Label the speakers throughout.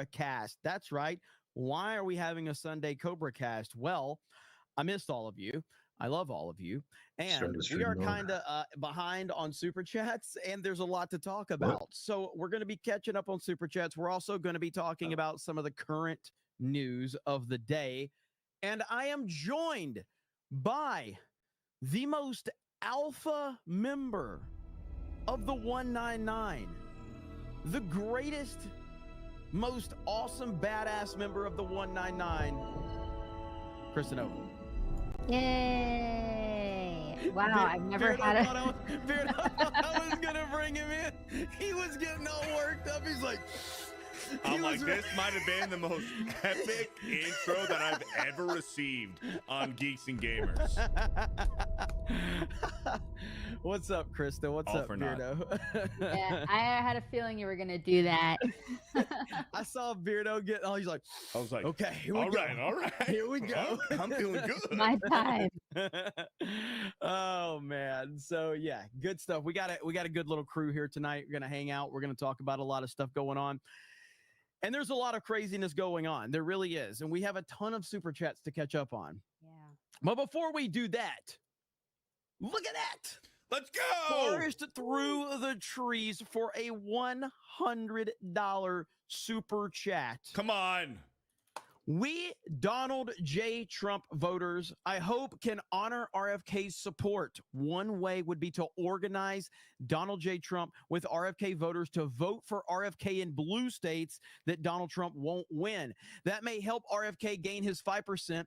Speaker 1: Cast. That's right. Why are we having a Sunday Cobra Cast? Well, I missed all of you. I love all of you. And we are kind of behind on Super Chats, and there's a lot to talk about. So we're going to be catching up on Super Chats. We're also going to be talking about some of the current news of the day. And I am joined by the most alpha member of the 199, the greatest, most awesome, badass member of the 199, Kristen Owen.
Speaker 2: Yay! Wow, I've never had a...
Speaker 1: I was gonna bring him in. He was getting all worked up. He's like...
Speaker 3: I'm like, this might have been the most epic intro that I've ever received on Geeks and Gamers.
Speaker 1: What's up, Krista? What's up, Beardo?
Speaker 2: Yeah, I had a feeling you were going to do that.
Speaker 1: I saw Beardo get, I was like, okay, here we go.
Speaker 3: All right.
Speaker 1: Here we go.
Speaker 3: I'm feeling good.
Speaker 2: My time.
Speaker 1: Oh, man. So, yeah, good stuff. We got a good little crew here tonight. We're going to hang out. We're going to talk about a lot of stuff going on. And there's a lot of craziness going on. There really is. And we have a ton of super chats to catch up on.
Speaker 2: Yeah.
Speaker 1: But before we do that, look at that.
Speaker 3: Let's go.
Speaker 1: Forest through the trees for a $100 super chat.
Speaker 3: Come on.
Speaker 1: We, Donald J. Trump voters, I hope can honor RFK's support. One way would be to organize Donald J. Trump with RFK voters to vote for RFK in blue states that Donald Trump won't win. That may help RFK gain his 5%,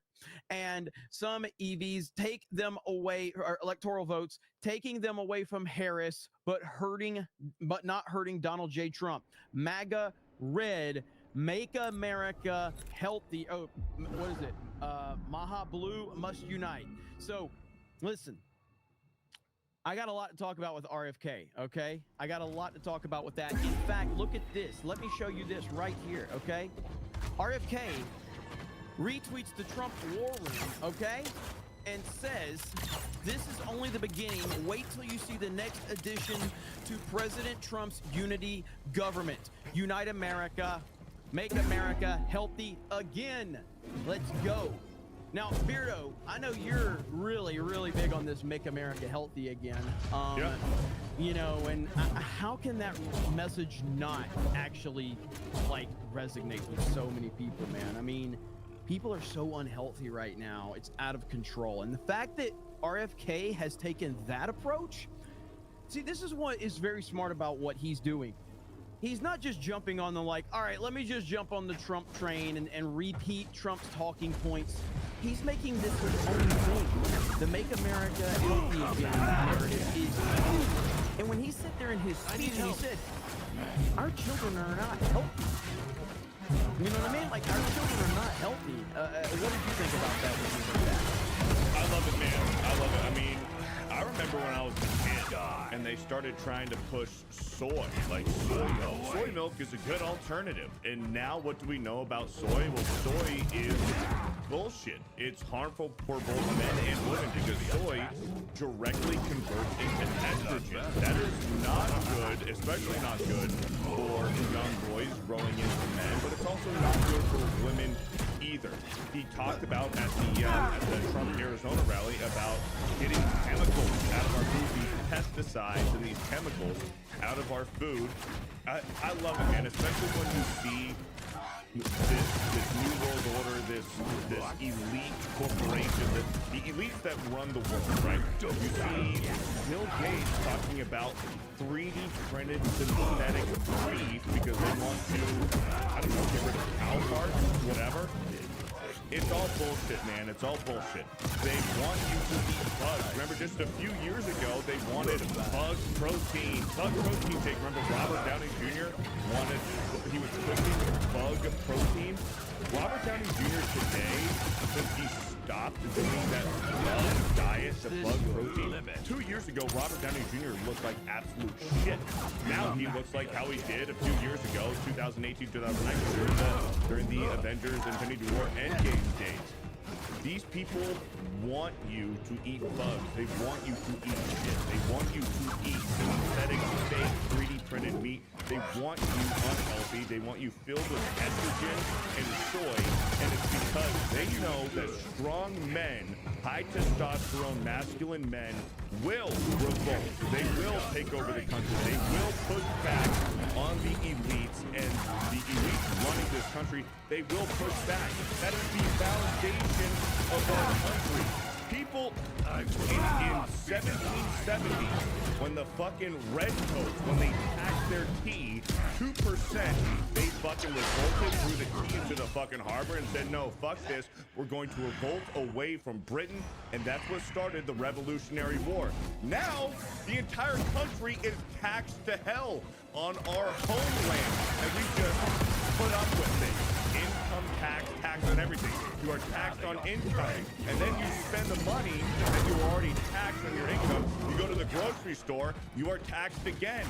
Speaker 1: and some EVs take them away, or electoral votes, taking them away from Harris, but not hurting Donald J. Trump. MAGA red. Make America healthy. Oh, what is it? Maha Blue must unite. So, listen, I got a lot to talk about with RFK, okay? I got a lot to talk about with that. In fact, look at this. Let me show you this right here, okay? RFK retweets the Trump war room, okay? And says, this is only the beginning. Wait till you see the next addition to President Trump's unity government. Unite America. Make America healthy again. Let's go. Now, Beardo, I know you're really, really big on this Make America Healthy Again. You know, and how can that message not actually, like, resonate with so many people, man? I mean, people are so unhealthy right now. It's out of control. And the fact that RFK has taken that approach, see, this is what is very smart about what he's doing. He's not just jumping on the like, all right, let me just jump on the Trump train and repeat Trump's talking points. He's making this his own thing. The Make America Healthy Again narrative is huge. And when he sat there in his speech and he said, our children are not healthy. You know what I mean? Like, our children are not healthy. What did you think about that when you heard that?
Speaker 3: I love it, man. I love it. I mean, I remember when I was a kid and they started trying to push soy, like soy milk. Soy milk is a good alternative. And now what do we know about soy? Well, soy is bullshit. It's harmful for both men and women because soy directly converts into estrogen. That is not good, especially not good for young boys growing into men, but it's also not good for women either. He talked about at the Trump Arizona rally about getting chemicals out of our food, these pesticides and these chemicals out of our food. I love it, man, especially when you see this new world order, this elite corporation, the elites that run the world, right? You see Bill Gates talking about 3D printed synthetic beef because they want to, I don't know, get rid of cow parts, whatever. It's all bullshit, man. It's all bullshit. They want you to eat bugs. Remember, just a few years ago, they wanted bug protein. Bug protein shake. Remember, Robert Downey Jr. he was pushing bug protein. Robert Downey Jr. today, since he stopped doing that bug diet, the bug protein, 2 years ago, Robert Downey Jr. looked like absolute shit. Now he looks like how he did a few years ago, 2018, 2019, during the Avengers Infinity War Endgame days. These people want you to eat bugs. They want you to eat shit. They want you to eat synthetic, fake, 3D printed meat. They want you unhealthy. They want you filled with estrogen and soy. And it's because they know that strong men, high testosterone, masculine men will revolt. They will take over the country. They will push back on the elites, and the elites running this country, they will push back. That is the foundation of our country. People in 1770, when the fucking redcoats, when they taxed their tea 2%, they fucking revolted, threw the tea into the fucking harbor and said, no, fuck this. We're going to revolt away from Britain, and that's what started the Revolutionary War. Now, the entire country is taxed to hell on our homeland, and we just put up with it. Income tax on everything. You are taxed on income, and then you spend the money that you were already taxed on your income. You go to the grocery store, you are taxed again.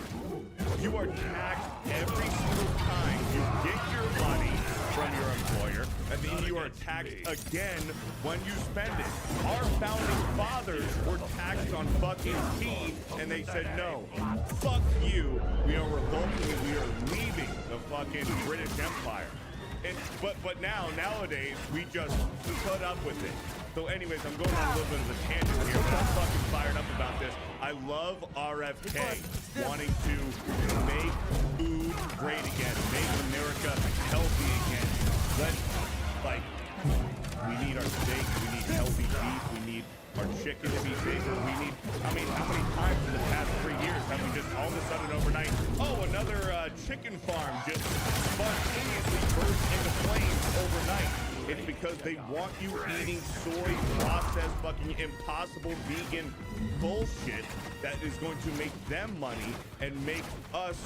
Speaker 3: You are taxed every single time you get your money from your employer, and then you are taxed again when you spend it. Our founding fathers were taxed on fucking tea, and they said, no, fuck you. We are revolting and we are leaving the fucking British Empire. But nowadays, we just put up with it. So anyways, I'm going on a little bit of a tangent here, but I'm fucking fired up about this. I love RFK wanting to make food great again, make America healthy again. We need our steak, we need healthy beef, we need our chicken to be bigger. We need, how many times in the past 3 years have we just all of a sudden overnight, oh, another chicken farm just spontaneously burst into flames overnight? It's because they want you eating soy, processed, fucking impossible vegan bullshit that is going to make them money and make us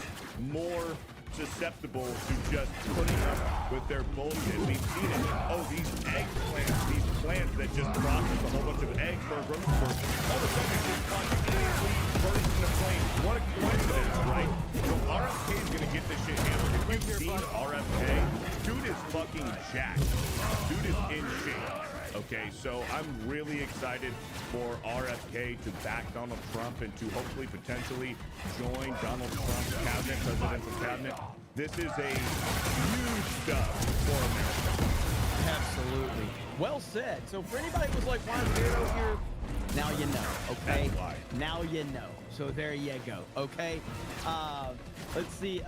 Speaker 3: more susceptible to just putting up with their bullshit. We've seen it. Oh, these eggplants, these plants that just process a whole bunch of eggs for a grocery store, all of a sudden it just spontaneously bursts into flames. What a coincidence, right? So RFK is gonna get this shit handled. If you've seen RFK, dude is fucking jacked. Dude is in shape. Okay, so I'm really excited for RFK to back Donald Trump and to hopefully potentially join Donald Trump's cabinet, presidential cabinet. This is a huge stuff for America.
Speaker 1: Absolutely. Well said. So for anybody who was like, why is Beardo here? Now you know, okay? Now you know. So there you go, okay? Let's see.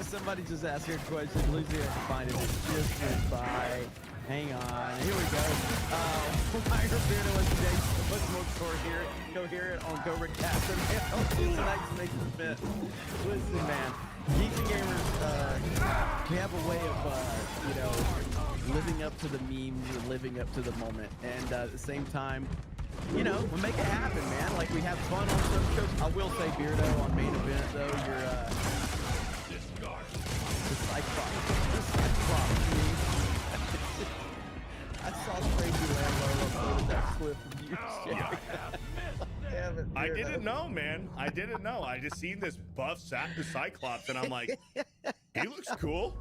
Speaker 1: Somebody just asked her a question. Lucy, I can find it. It just went by. Hang on. Here we go. Why are Beardo and Jay so much more coherent on Cobra Captain? Tonight's makes the fit. Listen, man. Geeks and Gamers, we have a way of, living up to the memes and living up to the moment. And at the same time, we make it happen, man. Like, we have fun on some shows. I will say, Beardo, on Main Event, though, you're, the Cyclops. I saw Crazy Lambo uploaded that clip of you, Jay. Damn it,
Speaker 3: I didn't know, man. I didn't know. I just seen this buff Cyclops, and I'm like, he looks cool.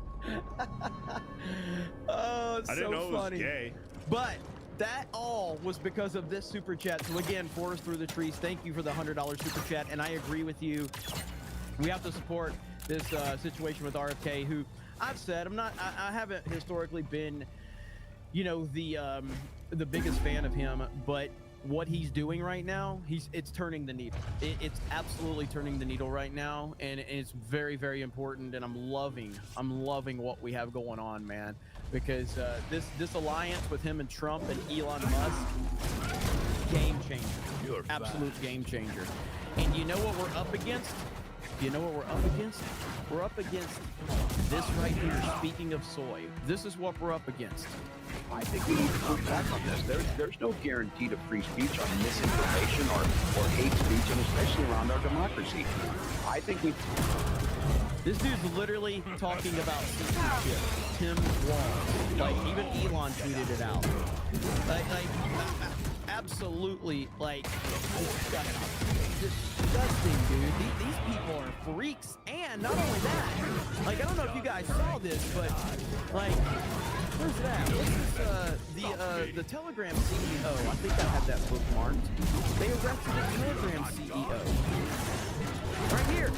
Speaker 1: Oh, it's
Speaker 3: I didn't know
Speaker 1: funny.
Speaker 3: It was gay.
Speaker 1: But that all was because of this super chat. So again, Forest Through the Trees, thank you for the $100 super chat. And I agree with you. We have to support this situation with RFK, who I've said I haven't historically been, the biggest fan of him, but what he's doing right now, it's turning the needle. It's absolutely turning the needle right now, and it's very, very important. And I'm loving what we have going on, man, because this alliance with him and Trump and Elon Musk, game changer, absolute game changer. And you know what we're up against? We're up against this right here. Speaking of soy, this is what we're up against.
Speaker 4: I think we need to push back on this. There's no guarantee to free speech on misinformation or hate speech, and especially around our democracy. I think
Speaker 1: This dude's literally talking about censorship. Tim Wall. Like, even Elon tweeted it out. Like absolutely, disgusting, dude. These people are freaks. And not only that, I don't know if you guys saw this, but, where's it at? What's this, the Telegram CEO, I think I had that bookmarked. They arrested the Telegram CEO. Right here.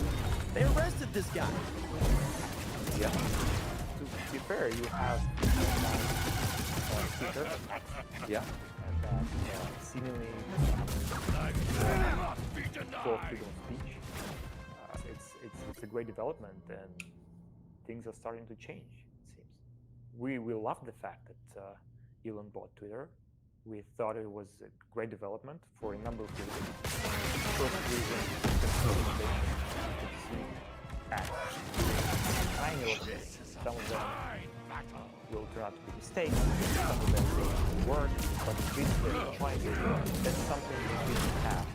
Speaker 1: They arrested this guy.
Speaker 5: Yeah. To be fair, you have speaker. Yeah. And seemingly full freedom of speech. It's a great development, and things are starting to change. It seems. We love the fact that Elon bought Twitter. We thought it was a great development for a number of reasons. First reason, consolidation. You could see acts, tiny little things. Some of them will turn out to be mistakes. Some of them will work, but the tweets they're trying to do, that's something that we didn't have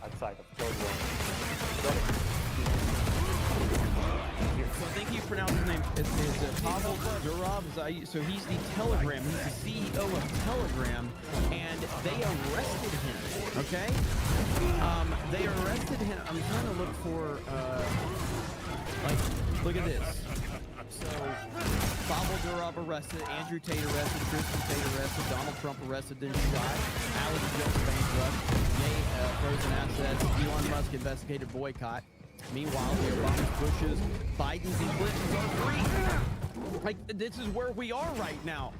Speaker 5: outside of Telegram.
Speaker 1: So I think you pronounced his name. It's Pavel Durov. So he's the Telegram. He's the CEO of Telegram, and they arrested him. Okay, they arrested him. I'm trying to look for look at this. So Pavel Durov arrested, Andrew Tate arrested, Kristen Tate arrested, Donald Trump arrested, then shot, Alex Jones bankrupt, Yay, frozen assets, Elon Musk investigated boycott. Meanwhile, the Obamas, Bushes, Bidens, and Clintons are free. Like, this is where we are right now.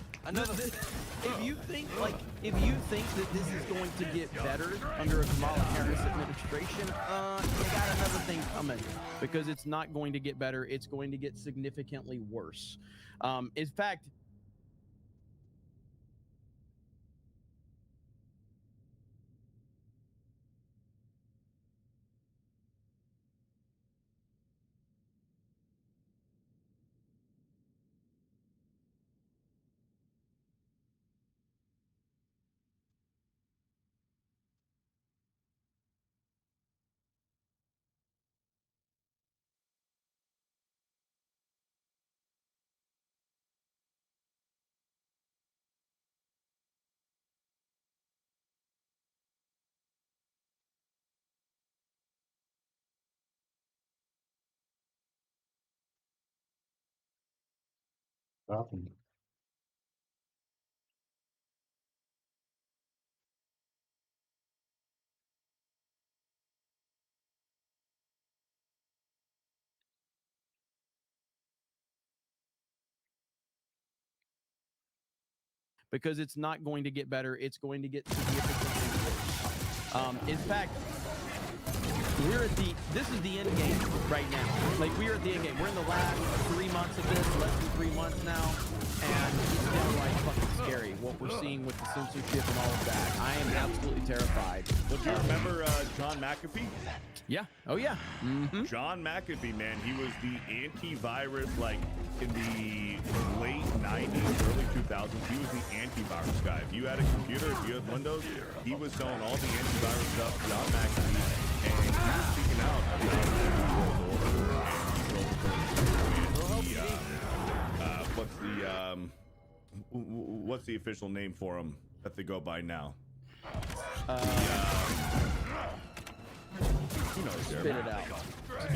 Speaker 1: If you think that this is going to get better under a Kamala Harris administration, you got another thing coming, because it's not going to get better. It's going to get significantly worse. In fact, because it's not going to get better. It's going to get significantly worse. In fact, this is the end game right now. Like, we're at the end game. We're in the last 3 months of this, less than 3 months now. And it's downright fucking scary what we're seeing with the censorship and all of that. I am absolutely terrified.
Speaker 3: Well, do you remember John McAfee?
Speaker 1: Yeah. Oh, yeah. Mm-hmm.
Speaker 3: John McAfee, man, he was the antivirus, like, in the late 90s, early 2000s. He was the antivirus guy. If you had a computer, if you had Windows, he was selling all the antivirus stuff. John McAfee, and he was speaking out about the New World Order and what's the official name for him that they go by now? You know,
Speaker 1: Spit it out.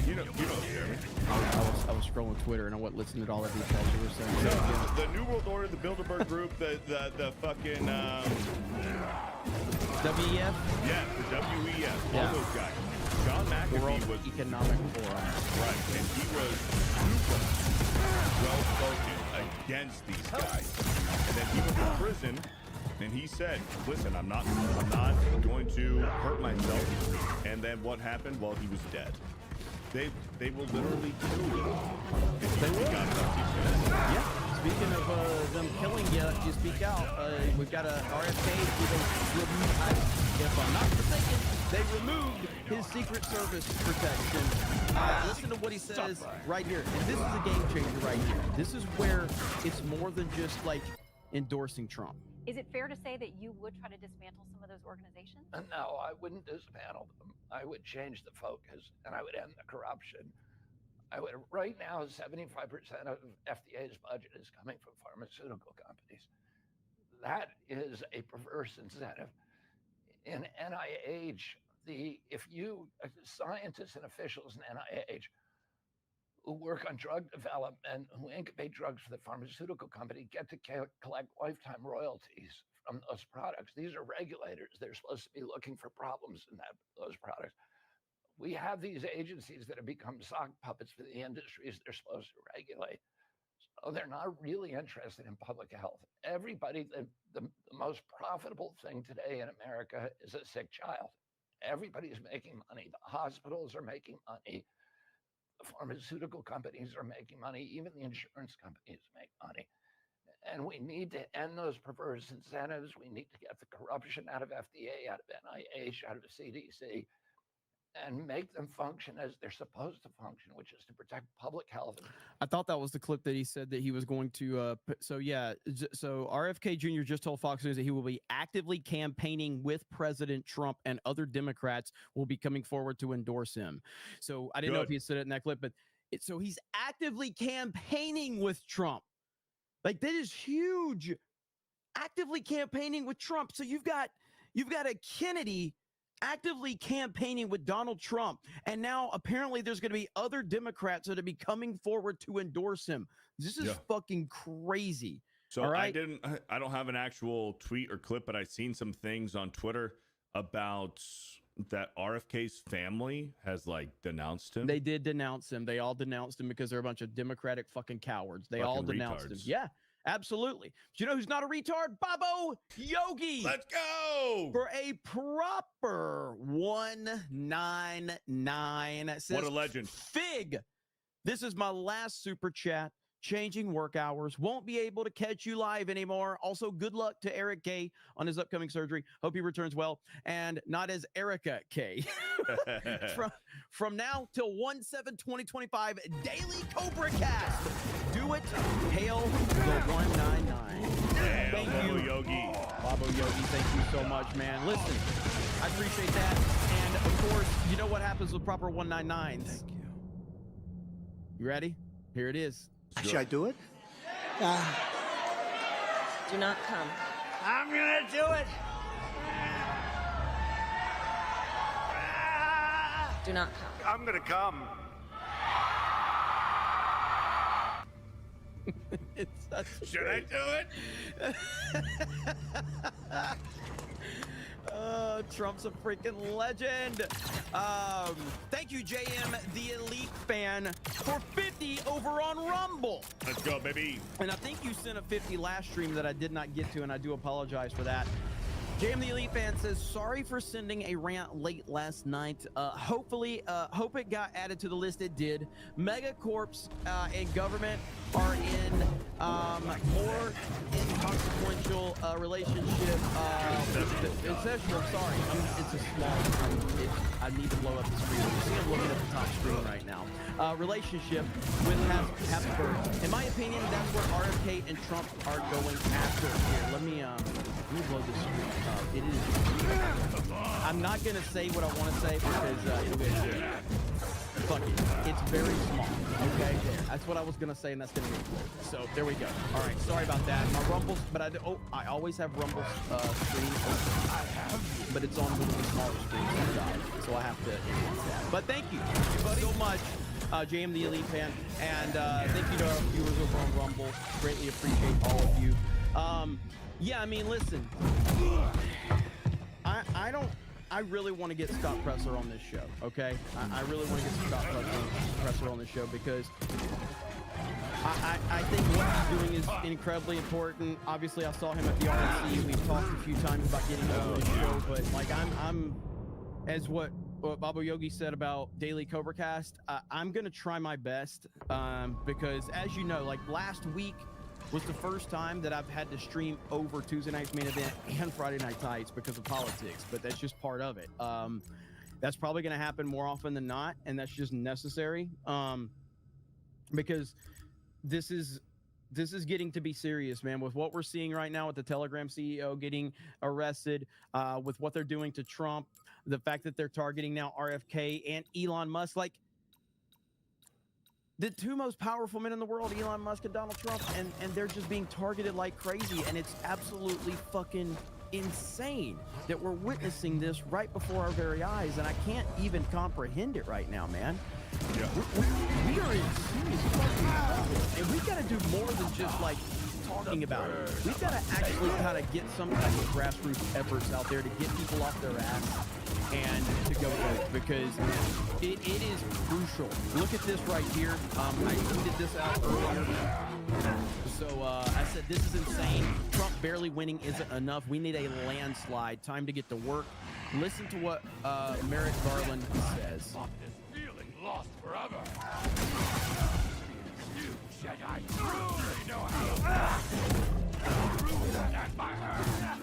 Speaker 3: You know, Jeremy.
Speaker 1: I was scrolling Twitter and I wasn't listening to all the details you were saying.
Speaker 3: The New World Order, the Bilderberg Group, the fucking
Speaker 1: WEF?
Speaker 3: Yeah, the WEF, all those guys. John McAfee
Speaker 1: World
Speaker 3: was
Speaker 1: Economic Forum.
Speaker 3: right, and he was super well spoken against these guys. And then he went to prison. And he said, listen, I'm not going to hurt myself. And then what happened? Well, he was dead. They will literally kill you. If you speak out.
Speaker 1: Yeah. Speaking of them killing you, you speak out. We've got a RFK. If I'm not mistaken, they removed his Secret Service protection. Listen to what he says right here. And this is a game changer right here. This is where it's more than just like endorsing Trump.
Speaker 6: Is it fair to say that you would try to dismantle some of those organizations?
Speaker 7: No, I wouldn't dismantle them. I would change the focus, and I would end the corruption. Right now, 75% of FDA's budget is coming from pharmaceutical companies. That is a perverse incentive. In NIH, if you scientists and officials in NIH who work on drug development, who incubate drugs for the pharmaceutical company, get to collect lifetime royalties from those products. These are regulators. They're supposed to be looking for problems in those products. We have these agencies that have become sock puppets for the industries they're supposed to regulate. So they're not really interested in public health. Everybody, the most profitable thing today in America is a sick child. Everybody's making money. The hospitals are making money. The pharmaceutical companies are making money. Even the insurance companies make money. And we need to end those perverse incentives. We need to get the corruption out of FDA, out of NIH, out of CDC, and make them function as they're supposed to function, which is to protect public health.
Speaker 1: I thought that was the clip that he said that he was going to. So RFK Jr. just told Fox News that he will be actively campaigning with President Trump, and other Democrats will be coming forward to endorse him. So I didn't know if he said it in that clip, but so he's actively campaigning with Trump. Like, that is huge. Actively campaigning with Trump. So you've got a Kennedy actively campaigning with Donald Trump. And now apparently there's going to be other Democrats that will be coming forward to endorse him. This is fucking crazy.
Speaker 3: So
Speaker 1: right?
Speaker 3: I don't have an actual tweet or clip, but I've seen some things on Twitter about that RFK's family has like denounced him.
Speaker 1: They did denounce him. They all denounced him because they're a bunch of Democratic fucking cowards. They all denounced him. Yeah, absolutely. But you know who's not a retard? Babo Yogi.
Speaker 3: Let's go.
Speaker 1: For a proper 199. Says,
Speaker 3: what a legend.
Speaker 1: Fig. This is my last super chat. Changing work hours. Won't be able to catch you live anymore. Also, good luck to Eric K on his upcoming surgery. Hope he returns well. And not as Erica K. from now till 1/7/2025, Daily Cobra Cast. Do it. Hail the 199. Thank you,
Speaker 3: Yogi.
Speaker 1: Babo Yogi, thank you so much, man. Listen, I appreciate that. And of course, you know what happens with proper 199s.
Speaker 3: Thank you.
Speaker 1: You ready? Here it is.
Speaker 8: Should I do it?
Speaker 9: Do not come.
Speaker 8: I'm gonna do it.
Speaker 9: Do not come.
Speaker 8: I'm gonna come.
Speaker 3: Should I do it?
Speaker 1: Trump's a freaking legend. Thank you, JM, the Elite fan, for 50 over on Rumble.
Speaker 3: Let's go, baby.
Speaker 1: And I think you sent a 50 last stream that I did not get to, and I do apologize for that. JM the Elite fan says, sorry for sending a rant late last night. Hopefully, hope it got added to the list. It did. Megacorps and government are in more inconsequential relationship. Incestual, sorry. It's a small screen. I need to blow up the screen. You see I'm looking at the top screen right now. Relationship with Habsburg. In my opinion, that's where RFK and Trump are going after. Here, let me blow this screen up. It is. I'm not gonna say what I want to say because it'll be. Fuck it. It's very small. Okay, that's what I was gonna say, and that's gonna be cool. So there we go. All right, sorry about that. My Rumbles, but I always have Rumble screen open. But it's on one of the smaller screens inside, so I have to enhance that. But thank you so much, JM the Elite fan, and thank you to our viewers over on Rumble. Greatly appreciate all of you. Yeah, I mean, listen, I really want to get Scott Presser on this show, okay? I really want to get Scott Presser on this show because I think what he's doing is incredibly important. Obviously, I saw him at the RNC. We've talked a few times about getting him on the show, but like I'm as what Babo Yogi said about Daily Cobra Cast, I'm going to try my best because as you know, like last week was the first time that I've had to stream over Tuesday night's main event and Friday night tights because of politics, but that's just part of it. That's probably going to happen more often than not, and that's just necessary because this is getting to be serious, man. With what we're seeing right now with the Telegram CEO getting arrested, with what they're doing to Trump, the fact that they're targeting now RFK and Elon Musk, like the two most powerful men in the world, Elon Musk and Donald Trump, and they're just being targeted like crazy, and it's absolutely fucking insane that we're witnessing this right before our very eyes, and I can't even comprehend it right now, man.
Speaker 3: Yeah.
Speaker 1: We are in serious fucking trouble, and we got to do more than just like talking about it. We've got to actually kind of get some type of grassroots efforts out there to get people off their ass and to go vote, because it is crucial. Look at this right here. I tweeted this out earlier. So I said, this is insane. Trump barely winning isn't enough. We need a landslide. Time to get to work. Listen to what Merrick Garland says.
Speaker 7: Feeling lost forever. You Jedi truly know how to rule that by her.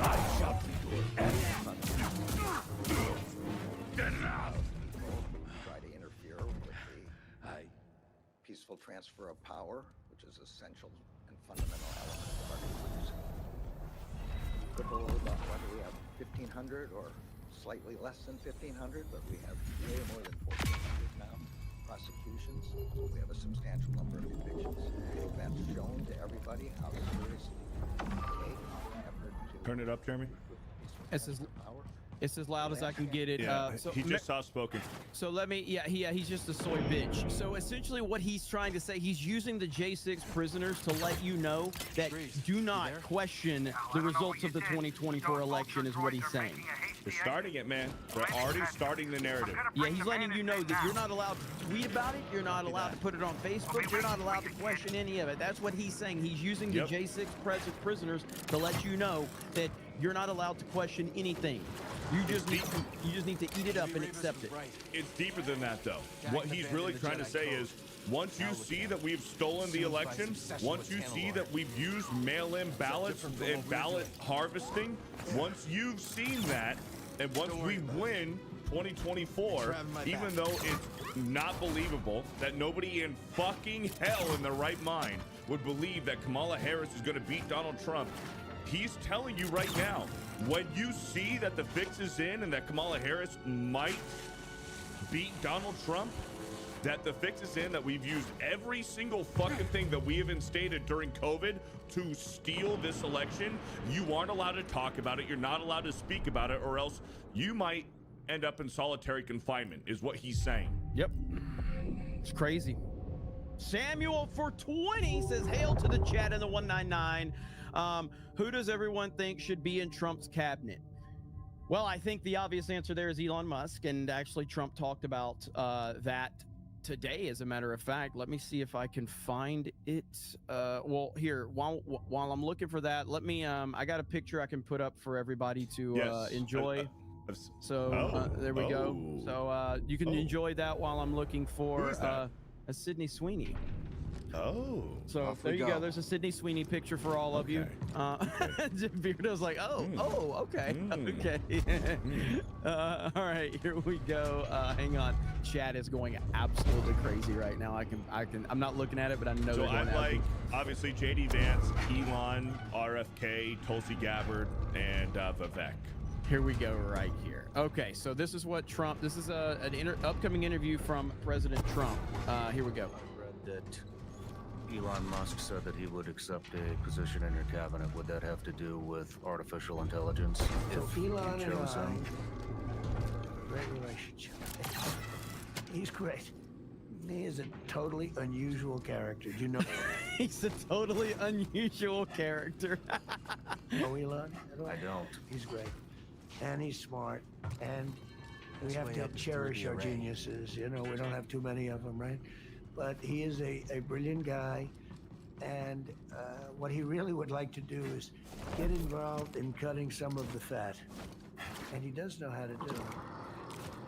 Speaker 7: I shall be your enemy. Get out!
Speaker 10: Try to interfere with the peaceful transfer of power, which is essential and fundamental element of our democracy. Quibble about whether we have 1,500 or slightly less than 1,500, but we have way more than 1,400 now. Prosecutions, we have a substantial number of convictions. That's shown to everybody how seriously we take the effort to
Speaker 3: Turn it up, Jeremy.
Speaker 1: It's as loud as I can get it.
Speaker 3: Yeah, he just soft-spoken.
Speaker 1: So let me, he's just a soy bitch. So essentially what he's trying to say, he's using the J6 prisoners to let you know that do not question the results of the 2024 election is what he's saying.
Speaker 3: They're starting it, man. They're already starting the narrative.
Speaker 1: Yeah, he's letting you know that you're not allowed to tweet about it. You're not allowed to put it on Facebook. You're not allowed to question any of it. That's what he's saying. He's using the J6 prisoners to let you know that you're not allowed to question anything. You just need to eat it up and accept it.
Speaker 3: It's deeper than that, though. What he's really trying to say is, once you see that we've stolen the election, once you see that we've used mail-in ballots and ballot harvesting, once you've seen that, and once we win 2024, even though it's not believable that nobody in fucking hell in their right mind would believe that Kamala Harris is going to beat Donald Trump, he's telling you right now, when you see that the fix is in and that Kamala Harris might beat Donald Trump, that the fix is in, that we've used every single fucking thing that we have instated during COVID to steal this election, you aren't allowed to talk about it. You're not allowed to speak about it, or else you might end up in solitary confinement, is what he's saying.
Speaker 1: Yep. It's crazy. Samuel for 20 says, hail to the chat in the 199. Who does everyone think should be in Trump's cabinet? Well, I think the obvious answer there is Elon Musk, and actually Trump talked about that today, as a matter of fact. Let me see if I can find it. Well, here, while I'm looking for that, let me, I got a picture I can put up for everybody to enjoy. So there we go. So you can enjoy that while I'm looking for a Sydney Sweeney.
Speaker 3: Oh,
Speaker 1: so there you go. There's a Sydney Sweeney picture for all of you. Beardo's like, okay. All right, here we go. Hang on, chat is going absolutely crazy right now. I'm not looking at it, but I know.
Speaker 3: So I'm like, obviously, JD Vance, Elon, RFK, Tulsi Gabbard, and Vivek.
Speaker 1: Here we go, right here. Okay, so this is what Trump. This is an upcoming interview from President Trump. Here we go.
Speaker 11: I read that Elon Musk said that he would accept a position in your cabinet. Would that have to do with artificial intelligence? If
Speaker 12: Elon
Speaker 11: you chose him?
Speaker 12: Great relationship. He's great. He is a totally unusual character. Do you know?
Speaker 1: He's a totally unusual character.
Speaker 12: Oh, Elon?
Speaker 11: I don't.
Speaker 12: He's great. And he's smart. And we have to cherish our geniuses. You know, we don't have too many of them, right? But he is a brilliant guy, and what he really would like to do is get involved in cutting some of the fat, and he does know how to do it.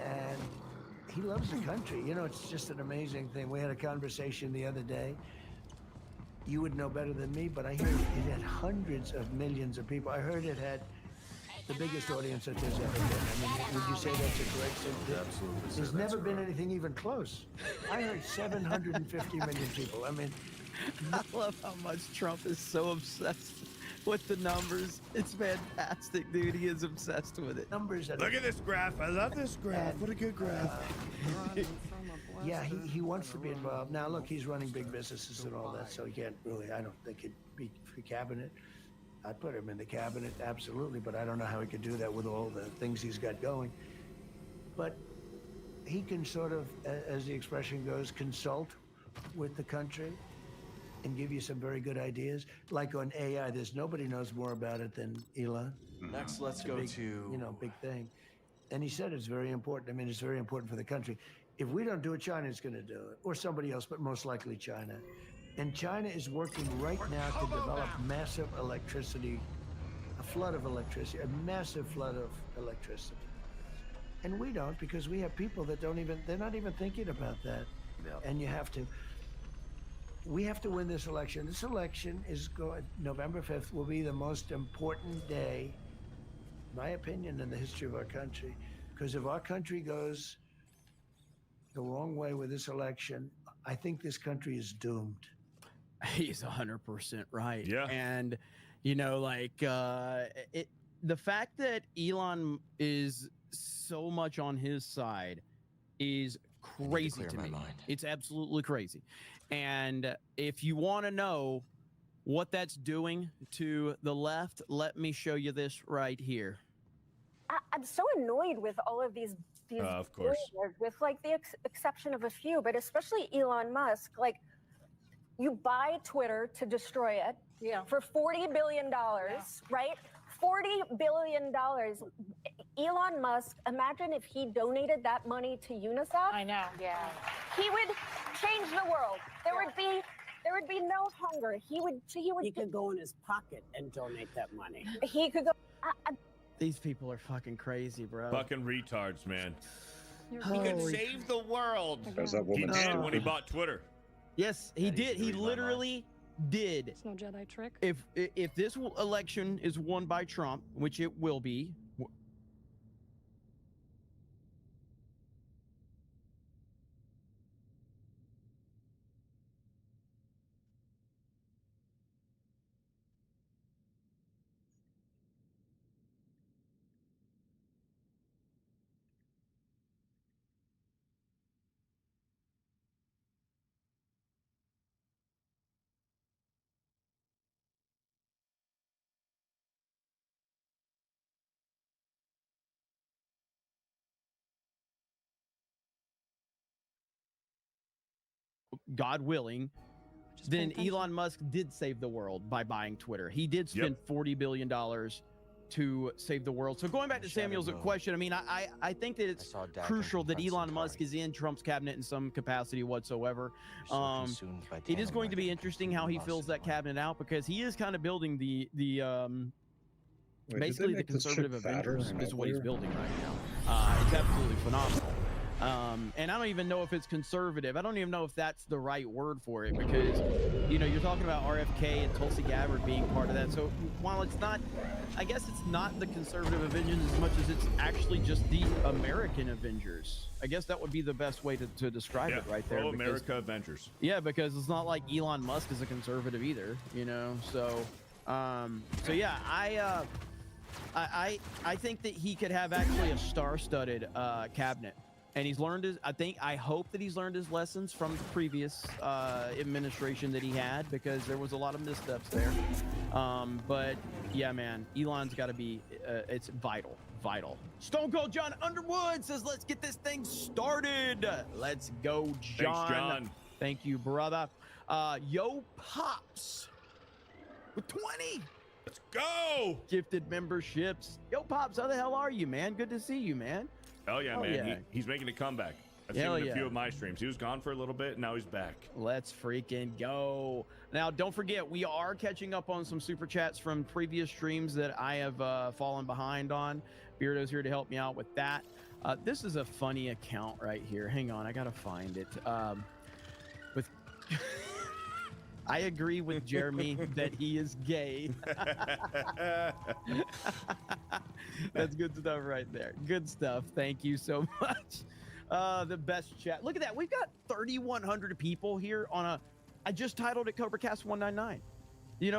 Speaker 12: And he loves the country. You know, it's just an amazing thing. We had a conversation the other day. You would know better than me, but I hear it had hundreds of millions of people. I heard it had the biggest audience that there's ever been. I mean, would you say that's a great thing?
Speaker 11: Absolutely.
Speaker 12: There's never been anything even close. I heard 750 million people. I mean,
Speaker 1: I love how much Trump is so obsessed with the numbers. It's fantastic, dude. He is obsessed with it.
Speaker 12: Numbers.
Speaker 3: Look at this graph. I love this graph. What a good graph.
Speaker 12: Yeah, he wants to be involved. Now, look, he's running big businesses and all that, so he can't really, I don't think he'd be for cabinet. I'd put him in the cabinet, absolutely, but I don't know how he could do that with all the things he's got going. but he can sort of, as the expression goes, consult with the country and give you some very good ideas. Like on AI, there's nobody knows more about it than Elon.
Speaker 13: Next, let's
Speaker 12: It's a
Speaker 13: go
Speaker 12: big,
Speaker 13: to
Speaker 12: big thing. And he said it's very important. I mean, it's very important for the country. If we don't do it, China's going to do it, or somebody else, but most likely China. And China is working right now to develop massive electricity, a flood of electricity, a massive flood of electricity. And we don't, because we have people that they're not even thinking about that.
Speaker 13: Yep.
Speaker 12: And we have to win this election. This election is going, November 5th will be the most important day, in my opinion, in the history of our country. Because if our country goes the wrong way with this election, I think this country is doomed.
Speaker 1: He's 100% right.
Speaker 3: Yeah.
Speaker 1: And, the fact that Elon is so much on his side is crazy to me. It's absolutely crazy. And if you want to know what that's doing to the left, let me show you this right here.
Speaker 6: I'm so annoyed with all of these
Speaker 3: of course,
Speaker 6: billionaires, with like the exception of a few, but especially Elon Musk. Like, you buy Twitter to destroy it for $40 billion, right? $40 billion. Elon Musk, imagine if he donated that money to UNICEF.
Speaker 14: I know.
Speaker 6: Yeah. He would change the world. There would be no hunger. He
Speaker 14: could go in his pocket and donate that money.
Speaker 6: He could go.
Speaker 1: These people are fucking crazy, bro.
Speaker 3: Fucking retards, man. He could
Speaker 1: Holy
Speaker 3: save the world.
Speaker 4: As that woman
Speaker 3: He did when he bought Twitter.
Speaker 1: Yes, he did. He literally did.
Speaker 14: It's no Jedi trick.
Speaker 1: If this election is won by Trump, which it will be. God willing, then Elon Musk did save the world by buying Twitter. He did spend $40 billion to save the world. So going back to Samuel's question, I mean, I think that it's crucial that Elon Musk is in Trump's cabinet in some capacity whatsoever. It is going to be interesting how he fills that cabinet out, because he is kind of building basically the conservative Avengers is what he's building right now. It's absolutely phenomenal. And I don't even know if it's conservative. I don't even know if that's the right word for it, because, you're talking about RFK and Tulsi Gabbard being part of that. So while it's not, I guess it's not the conservative Avengers as much as it's actually just the American Avengers. I guess that would be the best way to describe it right there.
Speaker 3: Pro-America Avengers.
Speaker 1: Yeah, because it's not like Elon Musk is a conservative either, So yeah, I think that he could have actually a star-studded cabinet. And he's learned I hope that he's learned his lessons from the previous administration that he had, because there was a lot of missteps there. But yeah, man, Elon's got to be, it's vital. Stone Cold John Underwood says, let's get this thing started. Let's go, John.
Speaker 3: Thanks, John.
Speaker 1: Thank you, brother. Yo Pops with 20.
Speaker 3: Let's go.
Speaker 1: Gifted memberships. Yo Pops, how the hell are you, man? Good to see you, man.
Speaker 3: Oh yeah, man. Yeah. He's making a comeback. I've seen him in a few of my streams. He was gone for a little bit, and now he's back.
Speaker 1: Let's freaking go. Now, don't forget, we are catching up on some super chats from previous streams that I have fallen behind on. Beardo's here to help me out with that. This is a funny account right here. Hang on, I gotta find it. I agree with Jeremy that he is gay. That's good stuff right there. Good stuff. Thank you so much. The best chat. Look at that. We've got 3,100 people here on I just titled it CobraCast 199.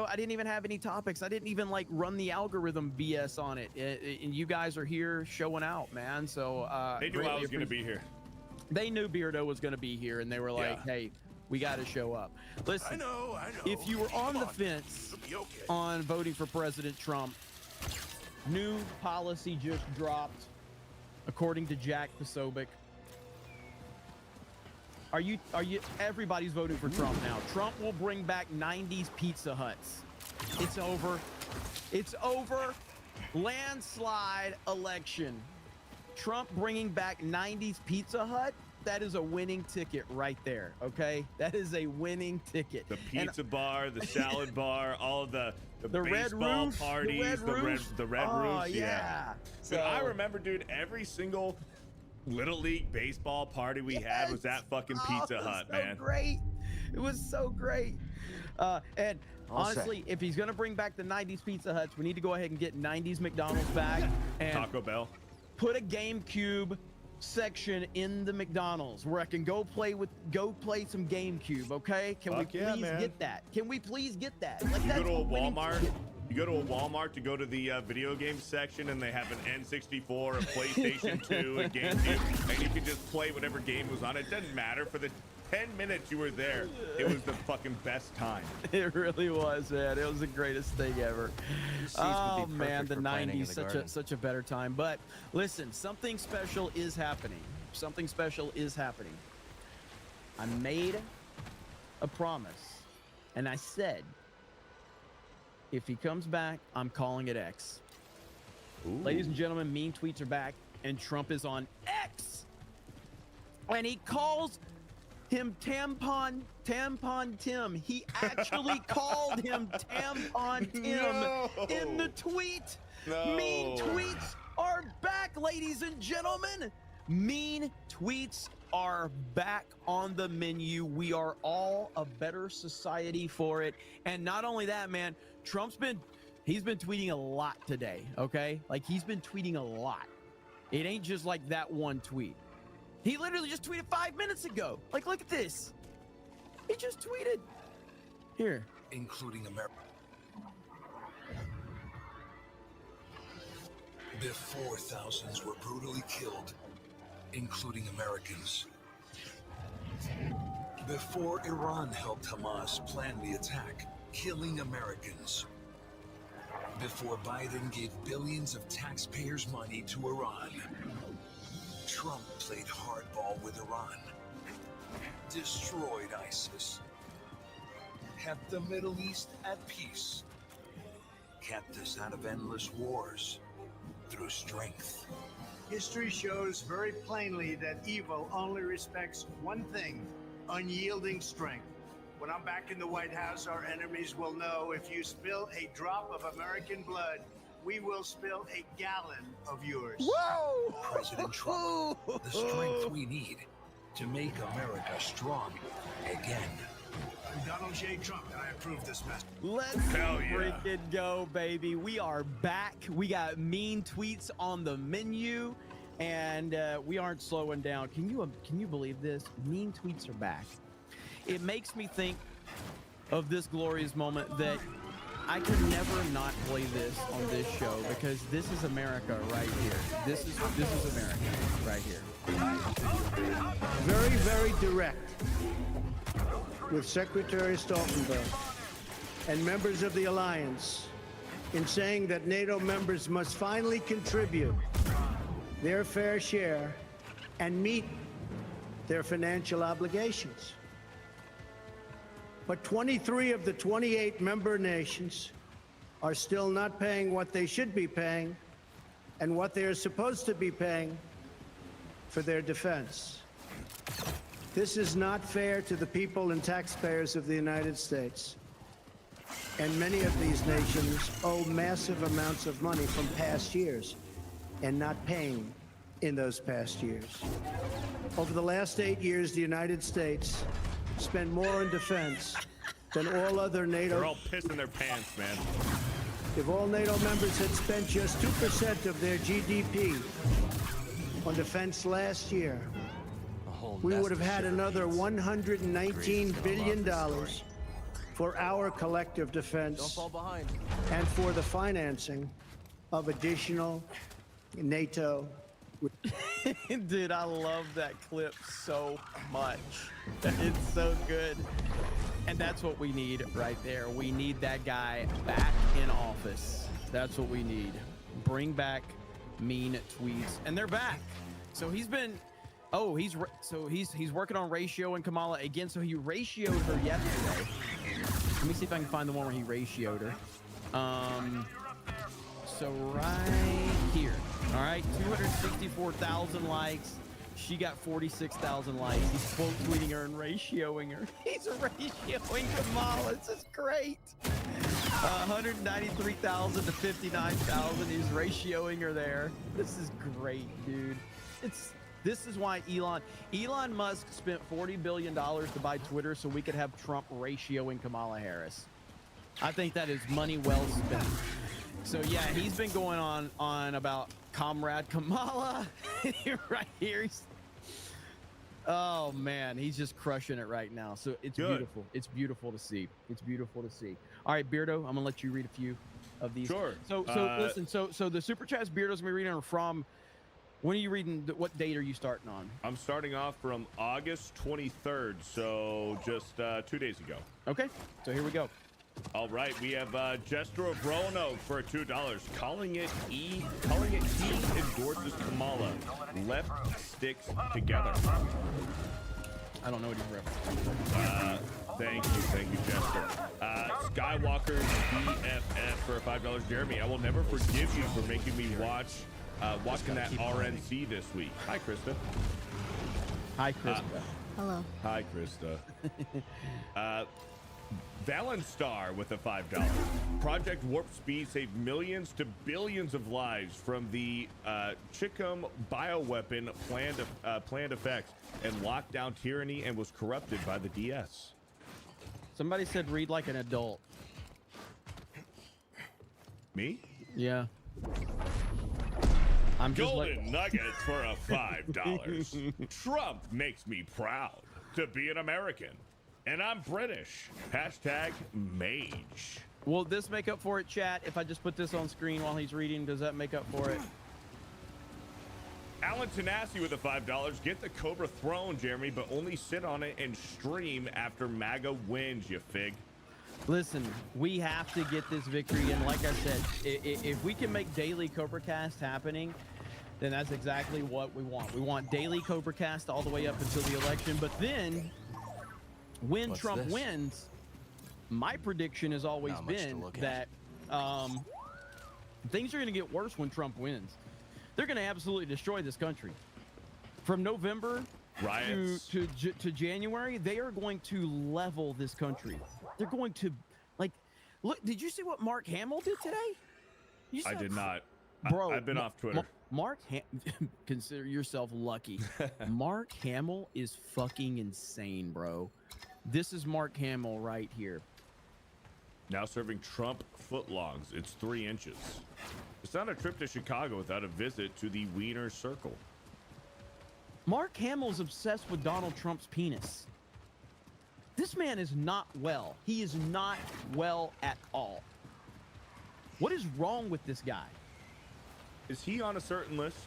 Speaker 1: I didn't even have any topics. I didn't even run the algorithm BS on it. And you guys are here showing out, man. So
Speaker 3: they knew I was going to be here.
Speaker 1: They knew Beardo was going to be here, and they were like, hey, we got to show up. Listen,
Speaker 8: I know.
Speaker 1: If you were on the fence on voting for President Trump, new policy just dropped. according to Jack Posobiec. Everybody's voting for Trump now. Trump will bring back 90s Pizza Huts. It's over. It's over. Landslide election. Trump bringing back 90s Pizza Hut. That is a winning ticket right there. Okay, that is a winning ticket.
Speaker 3: The pizza bar, the salad bar, all of the
Speaker 1: red
Speaker 3: baseball
Speaker 1: roof,
Speaker 3: parties, the red roofs.
Speaker 1: Yeah.
Speaker 3: So I remember, dude, every single Little League baseball party we had was at fucking Pizza Hut, man.
Speaker 1: Great. It was so great. And honestly, if he's gonna bring back the 90s Pizza Huts, we need to go ahead and get 90s McDonald's back and
Speaker 3: Taco Bell.
Speaker 1: Put a GameCube section in the McDonald's where I can go play some GameCube. Okay, can we please get that? Can we please get that? Like,
Speaker 3: you go to a Walmart. You go to a Walmart to go to the video game section, and they have an N64, a PlayStation 2, a GameCube, and you can just play whatever game was on it. Doesn't matter. For the 10 minutes you were there, it was the fucking best time.
Speaker 1: It really was, man. It was the greatest thing ever. Oh man, the 90s, such a better time. But listen, something special is happening. Something special is happening. I made a promise, and I said, if he comes back, I'm calling it X. Ooh. Ladies and gentlemen, mean tweets are back, and Trump is on X. And he calls him Tampon Tim. He actually called him Tampon Tim in the tweet.
Speaker 3: No.
Speaker 1: Mean tweets are back, ladies and gentlemen. Mean tweets are back on the menu. We are all a better society for it. And not only that, man, he's been tweeting a lot today, okay? Like, he's been tweeting a lot. It ain't just like that one tweet. He literally just tweeted 5 minutes ago. Like, look at this. He just tweeted. Here.
Speaker 13: Including America. Before thousands were brutally killed, including Americans. Before Iran helped Hamas plan the attack, killing Americans. Before Biden gave billions of taxpayers' money to Iran. Trump played hardball with Iran, destroyed ISIS, kept the Middle East at peace, kept us out of endless wars through strength.
Speaker 8: History shows very plainly that evil only respects one thing: unyielding strength. When I'm back in the White House, our enemies will know if you spill a drop of American blood, we will spill a gallon of yours.
Speaker 1: Whoa!
Speaker 13: President Trump, the strength we need to make America strong again.
Speaker 8: I'm Donald J. Trump, and I approve this message.
Speaker 1: Let's freaking go, baby. We are back. We got mean tweets on the menu, and we aren't slowing down. Can you believe this? Mean tweets are back. It makes me think of this glorious moment that I can never not play this on this show, because this is America right here. This is America right here.
Speaker 12: Very, very direct with Secretary Stoltenberg and members of the alliance in saying that NATO members must finally contribute their fair share and meet their financial obligations. But 23 of the 28 member nations are still not paying what they should be paying and what they are supposed to be paying for their defense. This is not fair to the people and taxpayers of the United States. And many of these nations owe massive amounts of money from past years and not paying in those past years. Over the last 8 years, the United States spent more on defense than all other NATO.
Speaker 3: They're all pissing their pants, man.
Speaker 12: If all NATO members had spent just 2% of their GDP on defense last year, we would have had another $119 billion for our collective defense.
Speaker 11: Don't fall behind.
Speaker 12: And for the financing of additional NATO.
Speaker 1: Dude, I love that clip so much. It's so good. And that's what we need right there. We need that guy back in office. That's what we need. Bring back mean tweets, and they're back. So he's been, he's working on ratioing Kamala again. So he ratioed her yesterday. Let me see if I can find the one where he ratioed her. So right here, all right, 264,000 likes. She got 46,000 likes. He's quote tweeting her and ratioing her. He's ratioing Kamala. This is great. 193,000 to 59,000. He's ratioing her there. This is great, dude. This is why Elon Musk spent $40 billion to buy Twitter so we could have Trump ratioing Kamala Harris. I think that is money well spent. So yeah, he's been going on about Comrade Kamala right here. Oh man, he's just crushing it right now. So it's beautiful. It's beautiful to see. It's beautiful to see. All right, Beardo, I'm gonna let you read a few of these.
Speaker 3: Sure.
Speaker 1: So listen. So the super chats Beardo's gonna be reading are from. When are you reading? What date are you starting on?
Speaker 3: I'm starting off from August 23rd, so just 2 days ago.
Speaker 1: Okay, so here we go.
Speaker 3: All right, we have Jester of Roanoke for $2. Calling it he endorses Kamala. Left sticks together.
Speaker 1: I don't know what he's referencing.
Speaker 3: Thank you, Jester. Skywalker's BFF for $5. Jeremy, I will never forgive you for making me watching that RNC this week. Hi, Krista.
Speaker 1: Hi, Krista.
Speaker 2: Hello.
Speaker 3: Hi, Krista. Valenstar with a $5. Project Warp Speed saved millions to billions of lives from the Chicum bioweapon planned effects and locked down tyranny and was corrupted by the DS.
Speaker 1: Somebody said read like an adult.
Speaker 3: Me?
Speaker 1: Yeah. I'm just
Speaker 3: Golden Nuggets for a $5. Trump makes me proud to be an American. And I'm British. Hashtag mage.
Speaker 1: Will this make up for it, chat? If I just put this on screen while he's reading, does that make up for it?
Speaker 3: Alan Tanasi with a $5. Get the Cobra throne, Jeremy, but only sit on it and stream after MAGA wins, you fig.
Speaker 1: Listen, we have to get this victory, and like I said, if we can make daily Cobra Cast happening, then that's exactly what we want. We want daily Cobra Cast all the way up until the election, but then when Trump wins, my prediction has always been that things are going to get worse when Trump wins. They're going to absolutely destroy this country. From November to January, they are going to level this country. They're going to, like, look, did you see what Mark Hamill did today?
Speaker 3: I did not.
Speaker 1: Bro,
Speaker 3: I've been off Twitter.
Speaker 1: Consider yourself lucky. Mark Hamill is fucking insane, bro. This is Mark Hamill right here.
Speaker 3: Now serving Trump footlongs. It's 3 inches. It's not a trip to Chicago without a visit to the Wiener Circle.
Speaker 1: Mark Hamill's obsessed with Donald Trump's penis. This man is not well. He is not well at all. What is wrong with this guy?
Speaker 3: Is he on a certain list?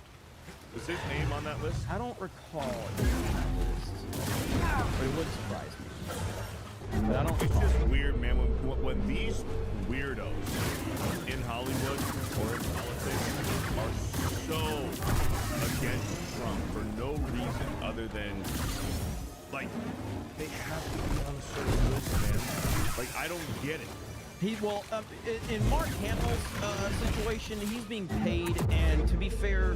Speaker 3: Is his name on that list?
Speaker 1: I don't recall it being on that list. But it would surprise me. But I don't
Speaker 3: It's just weird, man. When these weirdos in Hollywood or in politics are so against Trump for no reason other than, like, they have to be on a certain list, man. Like, I don't get it.
Speaker 1: In Mark Hamill's situation, he's being paid, and to be fair,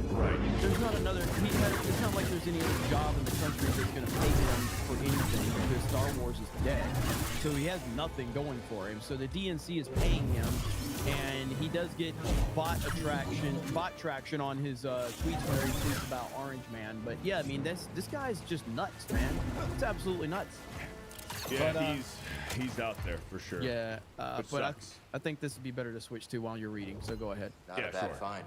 Speaker 1: there's not another. It's not like there's any other job in the country that's going to pay him for anything because Star Wars is dead. So he has nothing going for him. So the DNC is paying him, and he does get bot traction on his tweets where he tweets about Orange Man. But yeah, I mean, this guy's just nuts, man. It's absolutely nuts.
Speaker 3: Yeah, but, he's out there for sure.
Speaker 1: Yeah, but I think this would be better to switch to while you're reading. So go ahead.
Speaker 15: Not a bad find.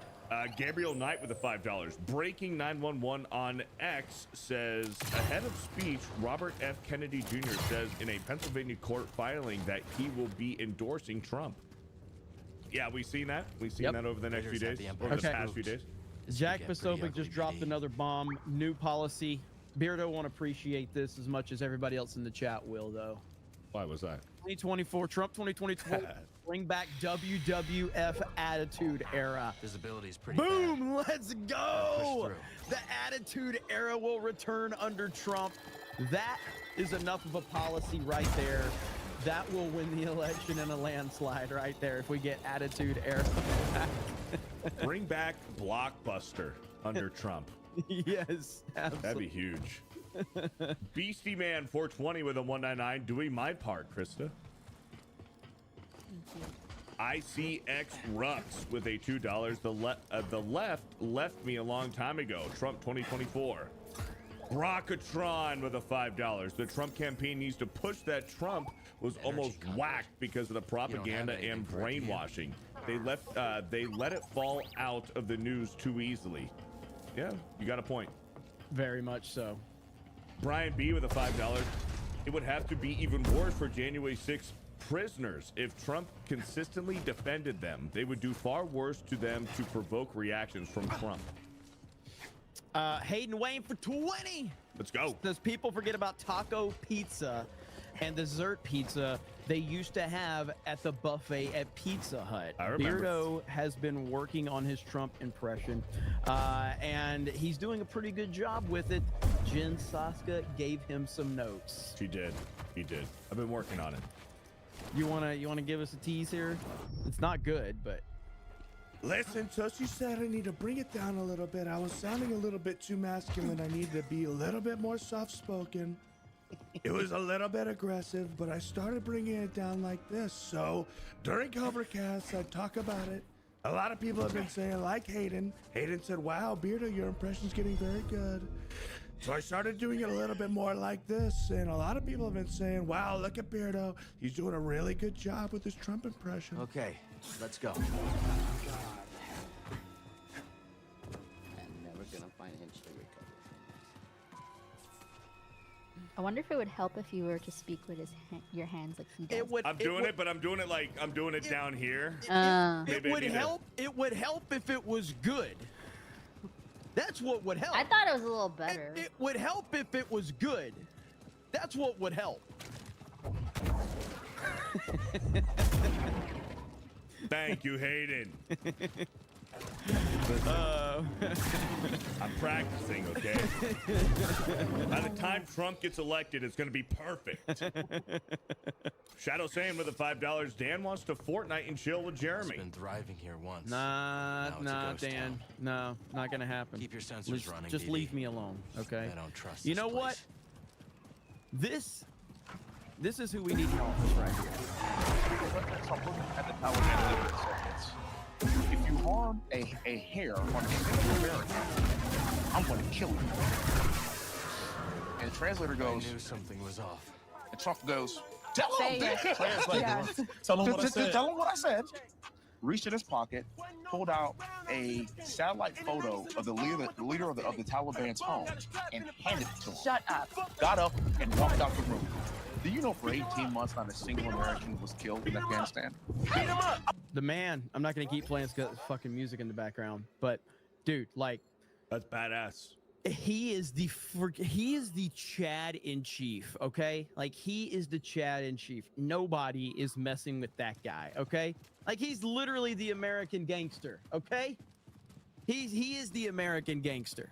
Speaker 3: Gabriel Knight with a $5. Breaking 911 on X says, ahead of speech, Robert F. Kennedy Jr. says in a Pennsylvania court filing that he will be endorsing Trump. Yeah, we've seen that. We've seen that over the next few days, over the past few days.
Speaker 1: Jack Pasovic just dropped another bomb. New policy. Beardo won't appreciate this as much as everybody else in the chat will, though.
Speaker 3: Why was that?
Speaker 1: 2024, Trump 2024, bring back WWF Attitude Era.
Speaker 15: Visibility is pretty
Speaker 1: Boom,
Speaker 15: bad.
Speaker 1: let's go. The Attitude Era will return under Trump. That is enough of a policy right there. That will win the election in a landslide right there if we get Attitude Era back.
Speaker 3: Bring back Blockbuster under Trump.
Speaker 1: Yes, absolutely.
Speaker 3: That'd be huge. Beastie Man 420 with a 199 doing my part, Krista. ICX Rux with a $2. The left left me a long time ago. Trump 2024. Rockatron with a $5. The Trump campaign needs to push that Trump was almost whacked because of the propaganda and brainwashing. They let it fall out of the news too easily. Yeah, you got a point.
Speaker 1: Very much so.
Speaker 3: Brian B with a $5. It would have to be even worse for January 6th prisoners. If Trump consistently defended them, they would do far worse to them to provoke reactions from Trump.
Speaker 1: Hayden Wayne for 20.
Speaker 3: Let's go.
Speaker 1: Does people forget about taco pizza and dessert pizza they used to have at the buffet at Pizza Hut?
Speaker 3: I remember.
Speaker 1: Beardo has been working on his Trump impression, and he's doing a pretty good job with it. Jen Saska gave him some notes.
Speaker 3: She did. He did. I've been working on it.
Speaker 1: You wanna give us a tease here? It's not good, but
Speaker 16: listen, so she said I need to bring it down a little bit. I was sounding a little bit too masculine. I need to be a little bit more soft-spoken. It was a little bit aggressive, but I started bringing it down like this. So during Covercast, I talk about it. A lot of people have been saying, like Hayden. Hayden said, wow, Beardo, your impression's getting very good. So I started doing it a little bit more like this, and a lot of people have been saying, wow, look at Beardo. He's doing a really good job with his Trump impression.
Speaker 15: Okay, let's go.
Speaker 14: I'm never gonna find him to recover.
Speaker 2: I wonder if it would help if you were to speak with your hands like he does.
Speaker 3: I'm doing it, but I'm doing it like I'm doing it down here.
Speaker 1: It would help. It would help if it was good. That's what would help.
Speaker 2: I thought it was a little better.
Speaker 1: It would help if it was good. That's what would help.
Speaker 3: Thank you, Hayden. I'm practicing, okay? By the time Trump gets elected, it's going to be perfect. Shadow Saiyan with a $5. Dan wants to Fortnite and chill with Jeremy.
Speaker 15: Been thriving here once.
Speaker 1: Nah, Dan.
Speaker 15: town.
Speaker 1: No, not gonna happen.
Speaker 15: Keep your sensors running.
Speaker 1: Just
Speaker 15: BD.
Speaker 1: leave me alone, okay?
Speaker 15: I don't trust.
Speaker 1: You know what? This is who we need in office right here.
Speaker 17: Stop looking at the Taliban leader segments. If you harm a hair on a single American, I'm going to kill you. And the translator goes,
Speaker 15: I knew something was off.
Speaker 17: and Trump goes, tell him,
Speaker 14: Say it.
Speaker 17: Translate.
Speaker 14: Yes.
Speaker 17: Tell him what I said. Tell him what I said. Reached in his pocket, pulled out a satellite photo of the leader of the Taliban's home, and handed it to him.
Speaker 14: Shut up.
Speaker 17: Got up and walked out the room. Do you know for 18 months not a single American was killed in Afghanistan? Beat him up!
Speaker 1: The man, I'm not gonna keep playing fucking music in the background, but dude, like,
Speaker 3: that's badass.
Speaker 1: He is the Chad in chief, okay? Like, he is the Chad in chief. Nobody is messing with that guy, okay? Like, he's literally the American gangster, okay? He is the American gangster.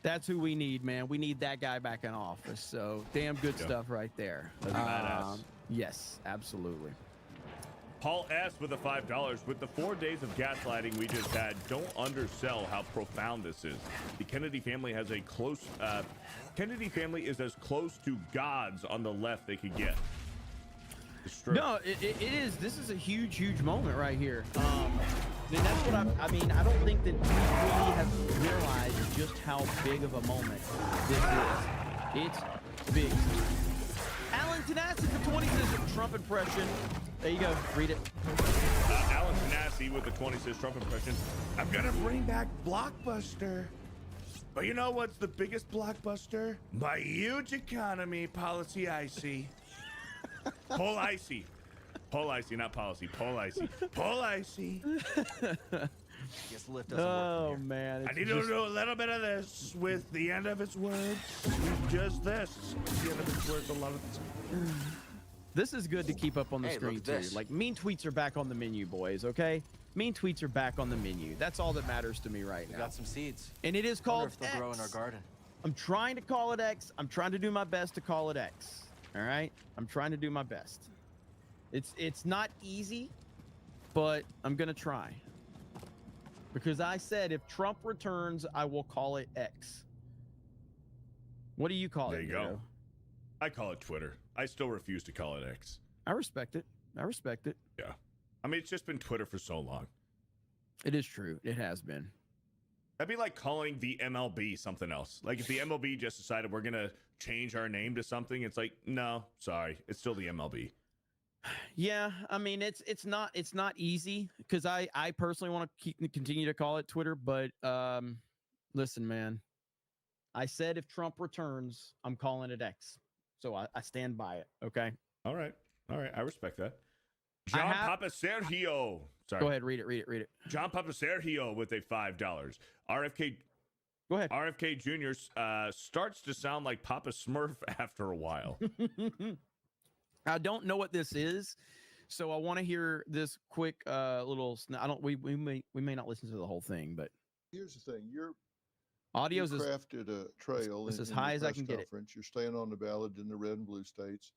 Speaker 1: That's who we need, man. We need that guy back in office. So damn good stuff right there.
Speaker 3: That's badass.
Speaker 1: Yes, absolutely.
Speaker 3: Paul S. with a $5. With the 4 days of gaslighting we just had, don't undersell how profound this is. The Kennedy family has a close... Kennedy family is as close to gods on the left they could get. It's true.
Speaker 1: No, it is. This is a huge, huge moment right here. And that's what I mean, I don't think that we really have realized just how big of a moment this is. It's big. Alan Tanassi for 20 says Trump impression. There you go. Read it.
Speaker 3: Alan Tanassi with the 20 says Trump impression.
Speaker 16: I'm gonna bring back Blockbuster. But you know what's the biggest blockbuster? My huge economy policy icy.
Speaker 3: Paul Icy. Paul Icy, not policy. Paul Icy.
Speaker 16: Paul icy.
Speaker 15: Guess lift doesn't work from here.
Speaker 1: Man.
Speaker 16: I need to do a little bit of this with the end of its words. Just this. The end of its words a lot of the time.
Speaker 1: This is good to keep up on the
Speaker 15: Hey,
Speaker 1: screen,
Speaker 15: look
Speaker 1: too.
Speaker 15: at this.
Speaker 1: Like, mean tweets are back on the menu, boys, okay? Mean tweets are back on the menu. That's all that matters to me right
Speaker 15: We
Speaker 1: now.
Speaker 15: got some seeds.
Speaker 1: And it is
Speaker 15: Wonder
Speaker 1: called
Speaker 15: if they'll grow in our
Speaker 1: X.
Speaker 15: garden.
Speaker 1: I'm trying to call it X. I'm trying to do my best to call it X. All right? I'm trying to do my best. It's not easy, but I'm going to try. Because I said if Trump returns, I will call it X. What do you call
Speaker 3: There
Speaker 1: it?
Speaker 3: you
Speaker 1: Nero?
Speaker 3: go. I call it Twitter. I still refuse to call it X.
Speaker 1: I respect it. I respect it.
Speaker 3: Yeah. I mean, it's just been Twitter for so long.
Speaker 1: It is true. It has been.
Speaker 3: That'd be like calling the MLB something else. Like if the MLB just decided we're going to change our name to something, it's like, no, sorry. It's still the MLB.
Speaker 1: Yeah, I mean it's not easy because I personally want to continue to call it Twitter, but listen, man, I said if Trump returns, I'm calling it X, so I stand by it. Okay.
Speaker 3: All right, I respect that. John Papa Sergio. Sorry.
Speaker 1: Go ahead, read it.
Speaker 3: John Papa Sergio with a $5. RFK.
Speaker 1: Go ahead.
Speaker 3: RFK Jr. Starts to sound like Papa Smurf after a while.
Speaker 1: I don't know what this is, so I want to hear this quick little. We may not listen to the whole thing, but
Speaker 18: here's the thing: you
Speaker 1: audio's
Speaker 18: crafted a trail.
Speaker 1: It's as
Speaker 18: in
Speaker 1: high
Speaker 18: your
Speaker 1: as I
Speaker 18: press
Speaker 1: can get it.
Speaker 18: conference. You're staying on the ballot in the red and blue states.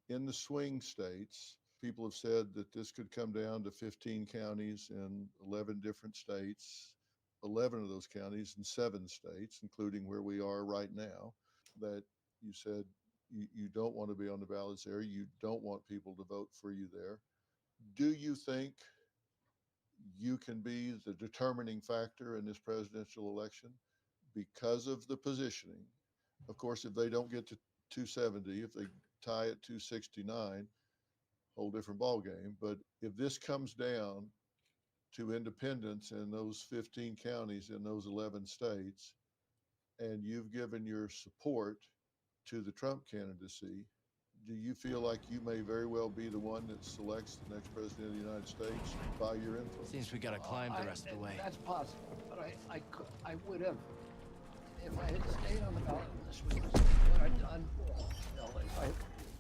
Speaker 18: In the swing states, people have said that this could come down to 15 counties in 11 different states. 11 of those counties in 7 states, including where we are right now. That you said. You don't want to be on the ballots there. You don't want people to vote for you there. Do you think you can be the determining factor in this presidential election because of the positioning? Of course, if they don't get to 270, if they tie at 269, whole different ballgame. But if this comes down to independents in those 15 counties in those 11 states, and you've given your support to the Trump candidacy, do you feel like you may very well be the one that selects the next president of the United States by your influence?
Speaker 15: Seems we got to climb the rest of the way.
Speaker 7: That's possible, but I would have, if I had stayed on the ballot in this week, what I've done, is I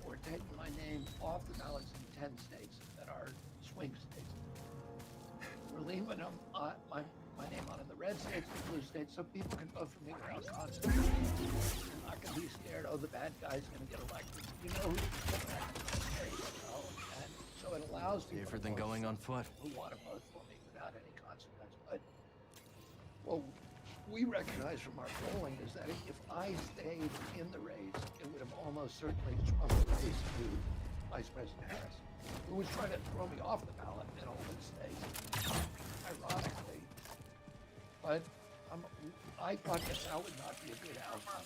Speaker 7: or taken my name off the ballots in 10 states that are swing states. We're leaving my name on in the red states, the blue states, so people can vote for me without consequences. They're not going to be scared, oh, the bad guy's going to get elected. You know who's going to get elected. And so it allows people
Speaker 15: Safer than going on foot.
Speaker 7: who want to vote for me without any consequence. But what we recognize from our polling is that if I stayed in the race, it would have almost certainly swung the race to Vice President Harris, who was trying to throw me off the ballot in all the states, ironically. But I thought that would not be a good outcome.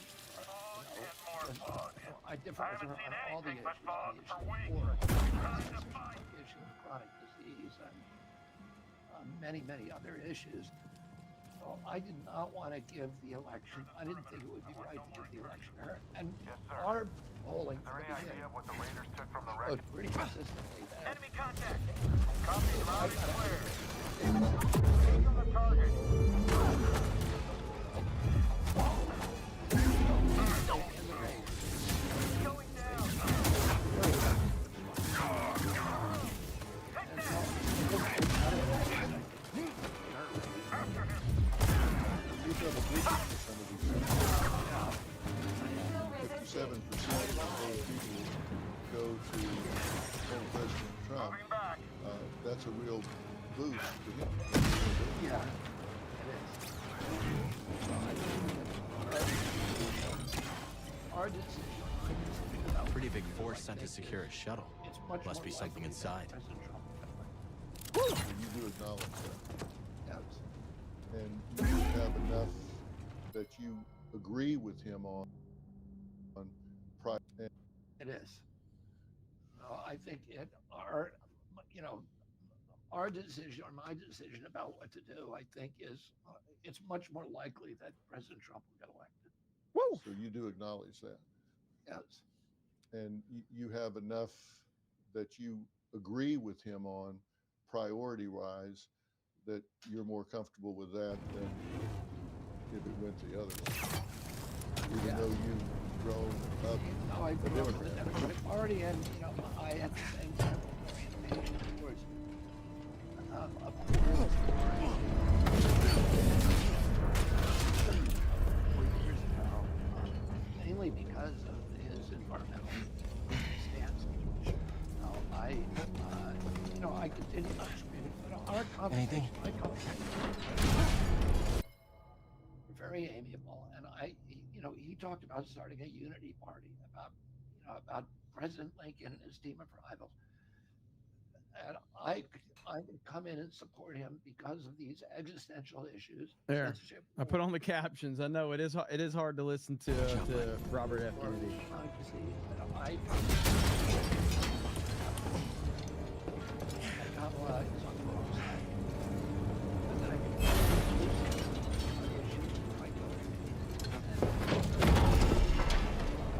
Speaker 7: I differ with her on all the issues, the issue of war, the issue of chronic disease, and many other issues. So I did not want to give the election. I didn't think it would be right to give the election to her. And our polling from the beginning showed pretty consistently that enemy contact. Copy loud and clear. Engage on the target.
Speaker 18: That's a real boost to him.
Speaker 7: Yeah, it is. Our decision.
Speaker 15: Pretty big force sent to secure a shuttle. Must be something inside.
Speaker 18: And you do acknowledge that.
Speaker 7: Yes.
Speaker 18: And you have enough that you agree with him on pride.
Speaker 7: It is. No, I think our decision, or my decision about what to do, I think is it's much more likely that President Trump will get elected.
Speaker 18: Woo! So you do acknowledge that.
Speaker 7: Yes.
Speaker 18: And you have enough that you agree with him on priority-wise that you're more comfortable with that than if it went the other way. Even though you grown up
Speaker 7: No, I
Speaker 18: a
Speaker 7: grew up for the
Speaker 18: Democrat.
Speaker 7: Democratic Party, and you know, I at the same time was mainly because of his environmental stance. I continue to scream, but our conversation, my conversation, very amiable, and he talked about starting a unity party, about President Lincoln and his team of rivals, and I could come in and support him because of these existential issues.
Speaker 1: There,
Speaker 7: Censorship.
Speaker 1: I put on the captions. I know it is hard to listen to Robert F. Kennedy.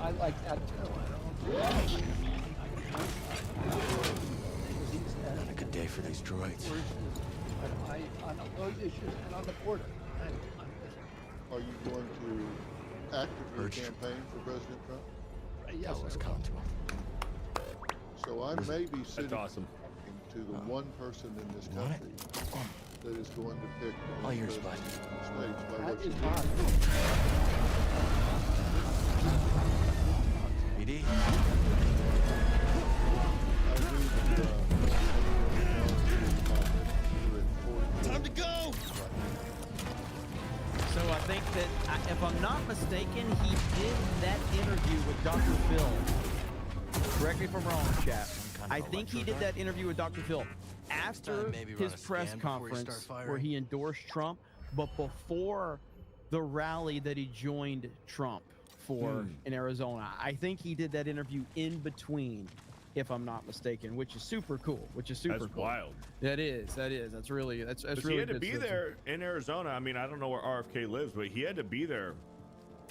Speaker 7: I like that too.
Speaker 15: Not a good day for these droids.
Speaker 7: On those issues and on the border.
Speaker 18: Are you going to actively campaign for President Trump?
Speaker 7: Yes,
Speaker 15: was coming to him.
Speaker 18: So I may be sitting
Speaker 3: awesome.
Speaker 18: to the one person in this country that is going to pick the
Speaker 15: All
Speaker 18: next
Speaker 15: yours,
Speaker 18: president of the States by
Speaker 7: That
Speaker 18: what you
Speaker 7: is
Speaker 18: do.
Speaker 7: not.
Speaker 15: BD?
Speaker 18: Time to go!
Speaker 1: So I think that, if I'm not mistaken, he did that interview with Dr. Phil. Correct me if I'm wrong, chat. I think he did that interview with Dr. Phil after
Speaker 15: maybe run
Speaker 1: his
Speaker 15: a
Speaker 1: press
Speaker 15: scan before you
Speaker 1: conference
Speaker 15: start
Speaker 1: where
Speaker 15: firing.
Speaker 1: he endorsed Trump, but before the rally that he joined Trump for in Arizona. I think he did that interview in between, if I'm not mistaken, which is super cool.
Speaker 3: That's
Speaker 1: cool.
Speaker 3: wild.
Speaker 1: That is. That's really
Speaker 3: Because
Speaker 1: really
Speaker 3: he had to
Speaker 1: good
Speaker 3: be
Speaker 1: stuff.
Speaker 3: there in Arizona. I mean, I don't know where RFK lives, but he had to be there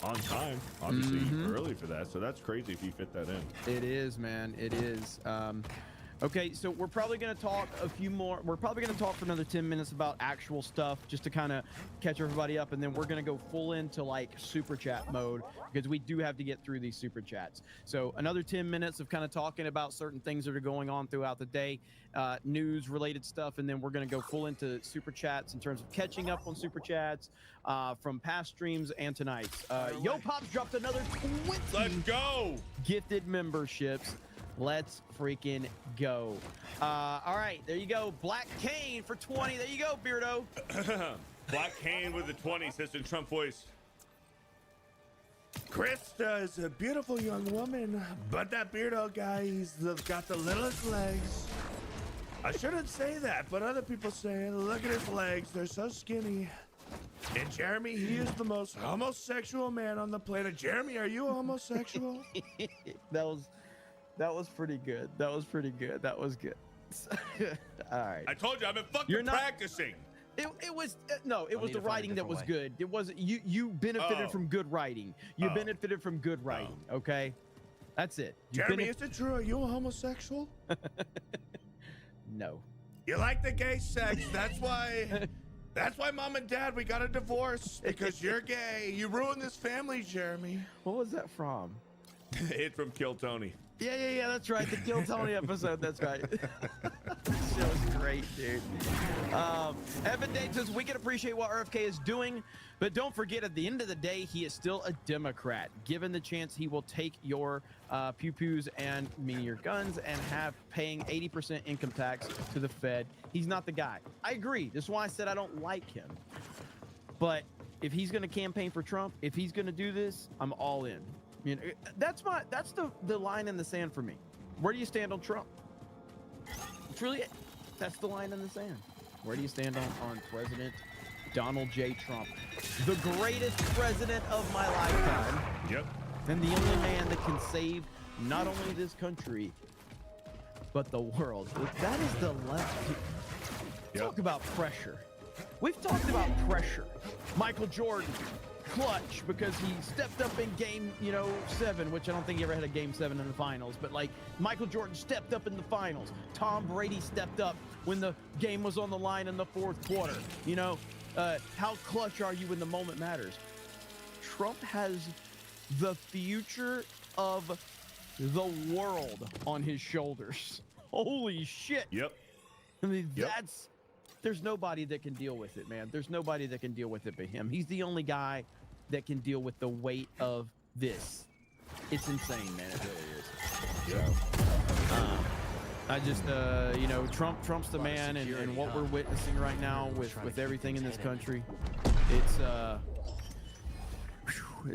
Speaker 3: on time, obviously early for that. So that's crazy if you fit that in.
Speaker 1: It is, man. It is. Okay, so we're probably going to talk a few more. We're probably going to talk for another 10 minutes about actual stuff just to kind of catch everybody up. And then we're going to go full into like super chat mode because we do have to get through these super chats. So another 10 minutes of kind of talking about certain things that are going on throughout the day, news related stuff. And then we're going to go full into super chats in terms of catching up on super chats from past streams and tonight's. Yo Pops dropped another 20
Speaker 3: Let's go
Speaker 1: gifted memberships. Let's freaking go. All right, there you go. Black Kane for 20. There you go, Beardo.
Speaker 3: Black Kane with the 20 says in Trump voice.
Speaker 16: Krista is a beautiful young woman, but that Beardo guy, he's got the littlest legs. I shouldn't say that, but other people say it. Look at his legs, they're so skinny. And Jeremy, he is the most homosexual man on the planet. Jeremy, are you a homosexual?
Speaker 1: That was pretty good. That was pretty good. That was good. All right.
Speaker 3: I told you I've been fucking practicing.
Speaker 1: It was no. It was the writing that was good. It wasn't you. You benefited
Speaker 3: Oh.
Speaker 1: from good writing. You
Speaker 3: Oh.
Speaker 1: benefited from good writing. Okay, that's it. You
Speaker 16: Jeremy, is it true? Are you a homosexual?
Speaker 1: No.
Speaker 16: You like the gay sex. That's why. That's why Mom and Dad, we got a divorce because you're gay. You ruined this family, Jeremy.
Speaker 1: What was that from?
Speaker 3: It's from Kill Tony.
Speaker 1: Yeah. That's right. The Kill Tony episode. That's right. This show's great, dude. Evan Dave says we can appreciate what RFK is doing, but don't forget at the end of the day, he is still a Democrat. Given the chance, he will take your pew-pews and your guns and have paying 80% income tax to the Fed. He's not the guy. I agree. This is why I said I don't like him. But if he's going to campaign for Trump, if he's going to do this, I'm all in. You know, that's the line in the sand for me. Where do you stand on Trump? It's really it. That's the line in the sand. Where do you stand on President Donald J. Trump, the greatest president of my lifetime?
Speaker 3: Yep.
Speaker 1: And the only man that can save not only this country but the world. That is the left. Talk about pressure. We've talked about pressure. Michael Jordan. Clutch because he stepped up in game 7, which I don't think he ever had a game 7 in the finals, but like Michael Jordan stepped up in the finals. Tom Brady stepped up when the game was on the line in the fourth quarter. How clutch are you when the moment matters? Trump has the future of the world on his shoulders. Holy shit.
Speaker 3: Yep.
Speaker 1: I mean,
Speaker 3: Yep.
Speaker 1: there's nobody that can deal with it, man. There's nobody that can deal with it but him. He's the only guy that can deal with the weight of this. It's insane, man. It really is. So, I just, you know, Trump's the man, and what we're witnessing right now with everything in this country, it's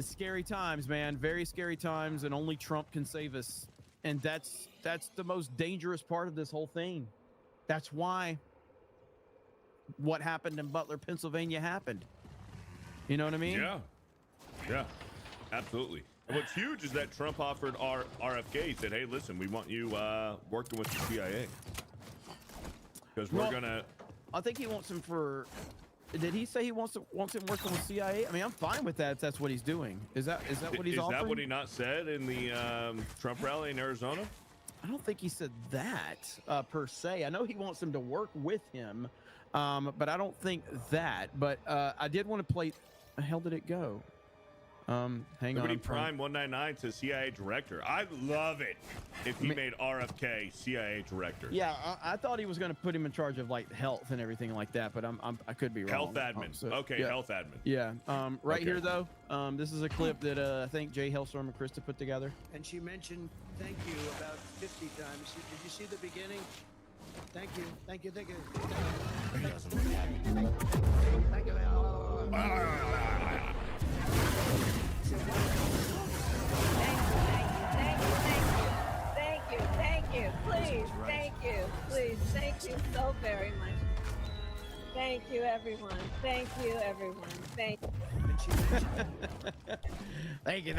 Speaker 1: scary times, man. Very scary times, and only Trump can save us. And that's the most dangerous part of this whole thing. That's why what happened in Butler, Pennsylvania happened. You know what I mean?
Speaker 3: Yeah, absolutely. And what's huge is that Trump offered RFK. He said, hey, listen, we want you working with the CIA. Because we're gonna...
Speaker 1: I think he wants him for... Did he say he wants him working with CIA? I mean, I'm fine with that if that's what he's doing. Is that what he's offering?
Speaker 3: Is that what he not said in the Trump rally in Arizona?
Speaker 1: I don't think he said that per se. I know he wants him to work with him, but I don't think that. But I did want to play... The hell did it go? Hang on.
Speaker 3: Prime 199 says CIA director. I love it if he made RFK CIA director.
Speaker 1: Yeah, I thought he was going to put him in charge of like health and everything like that, but I could be wrong.
Speaker 3: Health admin. Okay,
Speaker 1: yeah.
Speaker 3: Health admin.
Speaker 1: Yeah. Right
Speaker 3: Okay.
Speaker 1: here though, this is a clip that I think Jay Hellstorm and Krista put together.
Speaker 12: And she mentioned thank you about 50 times. Did you see the beginning? Thank you. Thank you. Thank you. Thank you.
Speaker 19: Thank you. Please, thank you so very much. Thank you, everyone. Thank you.
Speaker 1: Thank you.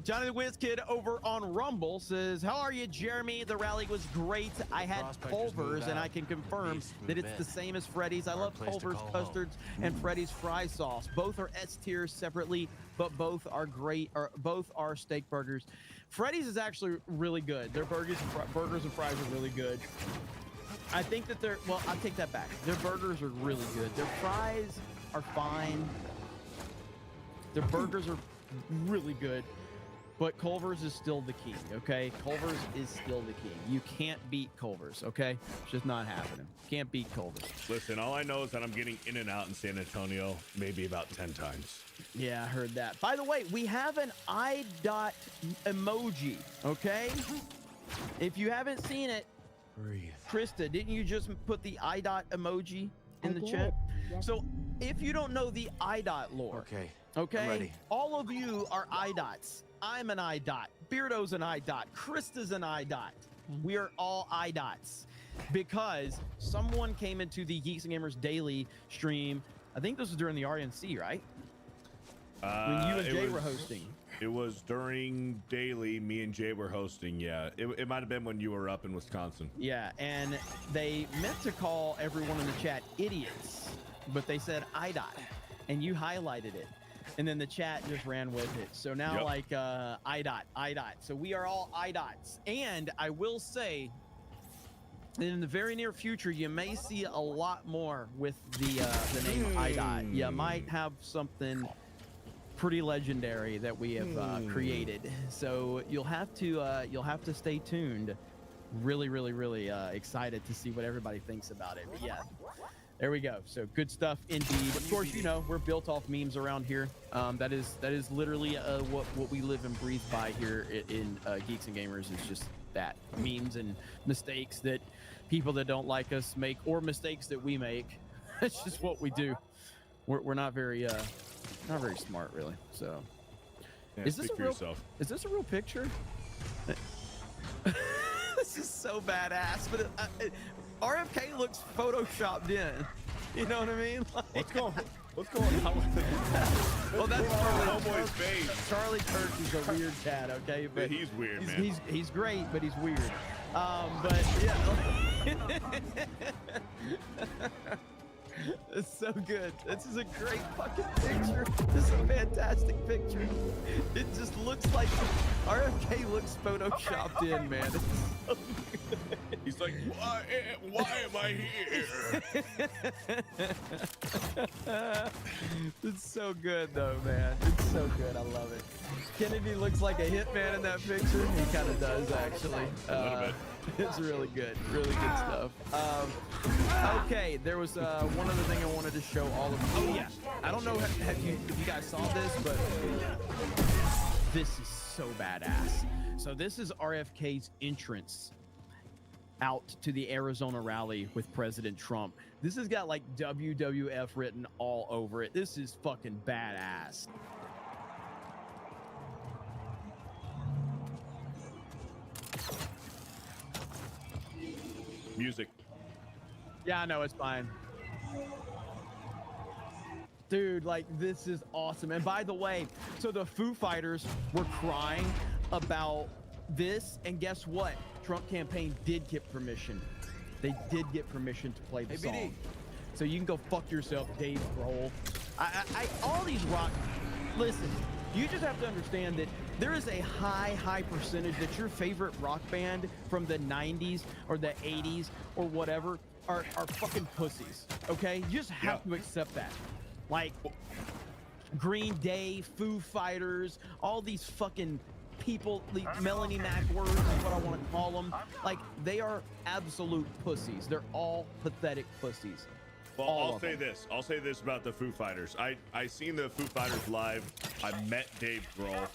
Speaker 1: Johnny the Whiz Kid over on Rumble says, how are you, Jeremy? The rally was great. I had Culver's, and I can confirm that it's the same as Freddy's. I love Culver's custards and Freddy's fry sauce. Both are S tier separately, but both are great. Or both are steak burgers. Freddy's is actually really good. Their burgers and fries are really good. I think that well, I'll take that back. Their burgers are really good. Their fries are fine. Their burgers are really good. But Culver's is still the king, okay? Culver's is still the king. You can't beat Culver's, okay? It's just not happening. Can't beat Culver's.
Speaker 3: Listen, all I know is that I'm getting in and out in San Antonio maybe about 10 times.
Speaker 1: Yeah, I heard that. By the way, we have an I-dot emoji, okay? If you haven't seen it,
Speaker 15: breathe.
Speaker 1: Krista, didn't you just put the I-dot emoji in the chat? Yes. So if you don't know the I-dot lore, okay,
Speaker 15: I'm ready.
Speaker 1: all of you are I-dots. I'm an I-dot. Beardo's an I-dot. Krista's an I-dot. We are all I-dots because someone came into the Geeks and Gamers Daily stream. I think this was during the RNC, right? When you and Jay were hosting.
Speaker 3: It was during Daily, me and Jay were hosting, yeah. It might have been when you were up in Wisconsin.
Speaker 1: Yeah, and they meant to call everyone in the chat idiots, but they said I-dot, and you highlighted it. And then the chat just ran with it. So now like I-dot. So we are all I-dots. And I will say that in the very near future, you may see a lot more with the name I-dot. You might have something pretty legendary that we have created. So you'll have to stay tuned. Really excited to see what everybody thinks about it. But yeah. There we go. So good stuff indeed. Of course, you know, we're built off memes around here. That is literally what we live and breathe by here in Geeks and Gamers is just that. Memes and mistakes that people that don't like us make, or mistakes that we make. It's just what we do. We're not very smart, really. So
Speaker 3: Yeah,
Speaker 1: is this
Speaker 3: speak
Speaker 1: a
Speaker 3: for
Speaker 1: real
Speaker 3: yourself.
Speaker 1: Is this a real picture? This is so badass, but RFK looks photoshopped in. You know what I mean? Like,
Speaker 3: What's going on with it?
Speaker 1: well, that's
Speaker 3: Homeboy's face.
Speaker 1: Charlie Kirk is a weird cat, okay? But
Speaker 3: He's weird, man.
Speaker 1: He's great, but he's weird. But yeah. It's so good. This is a great fucking picture. This is a fantastic picture. It just looks like RFK looks photoshopped in, man. It's so good.
Speaker 3: He's like, why am I here?
Speaker 1: It's so good though, man. It's so good. I love it. Kennedy looks like a hitman in that picture. He kind of does, actually.
Speaker 3: A little bit.
Speaker 1: It's really good. Really good stuff. Okay, there was one other thing I wanted to show all of you. Oh yeah, I don't know if you guys saw this, but this is so badass. So this is RFK's entrance out to the Arizona rally with President Trump. This has got like WWF written all over it. This is fucking badass.
Speaker 3: Music.
Speaker 1: Yeah, I know, it's fine. Dude, like, this is awesome. And by the way, so the Foo Fighters were crying about this, and guess what? Trump campaign did get permission. They did get permission to play the song. So you can go fuck yourself, Dave Grohl. All these rock, listen, you just have to understand that there is a high percentage that your favorite rock band from the 90s or the 80s or whatever are fucking pussies, okay? You just have to accept that. Like Green Day, Foo Fighters, all these fucking people, Melanie Mac words is what I want to call them. Like, they are absolute pussies. They're all pathetic pussies.
Speaker 3: Well, I'll say this about the Foo Fighters. I seen the Foo Fighters live. I met Dave Grohl.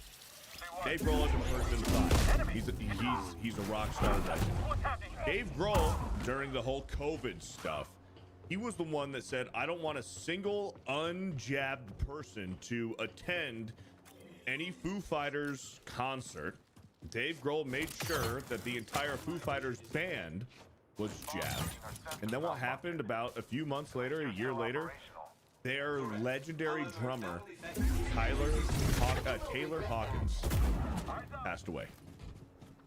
Speaker 3: Dave Grohl is a person fine. He's a rock star legend. Dave Grohl, during the whole COVID stuff, he was the one that said, I don't want a single unjabbed person to attend any Foo Fighters concert. Dave Grohl made sure that the entire Foo Fighters band was jabbed. And then what happened about a few months later, a year later, their legendary drummer, Taylor Hawkins, passed away.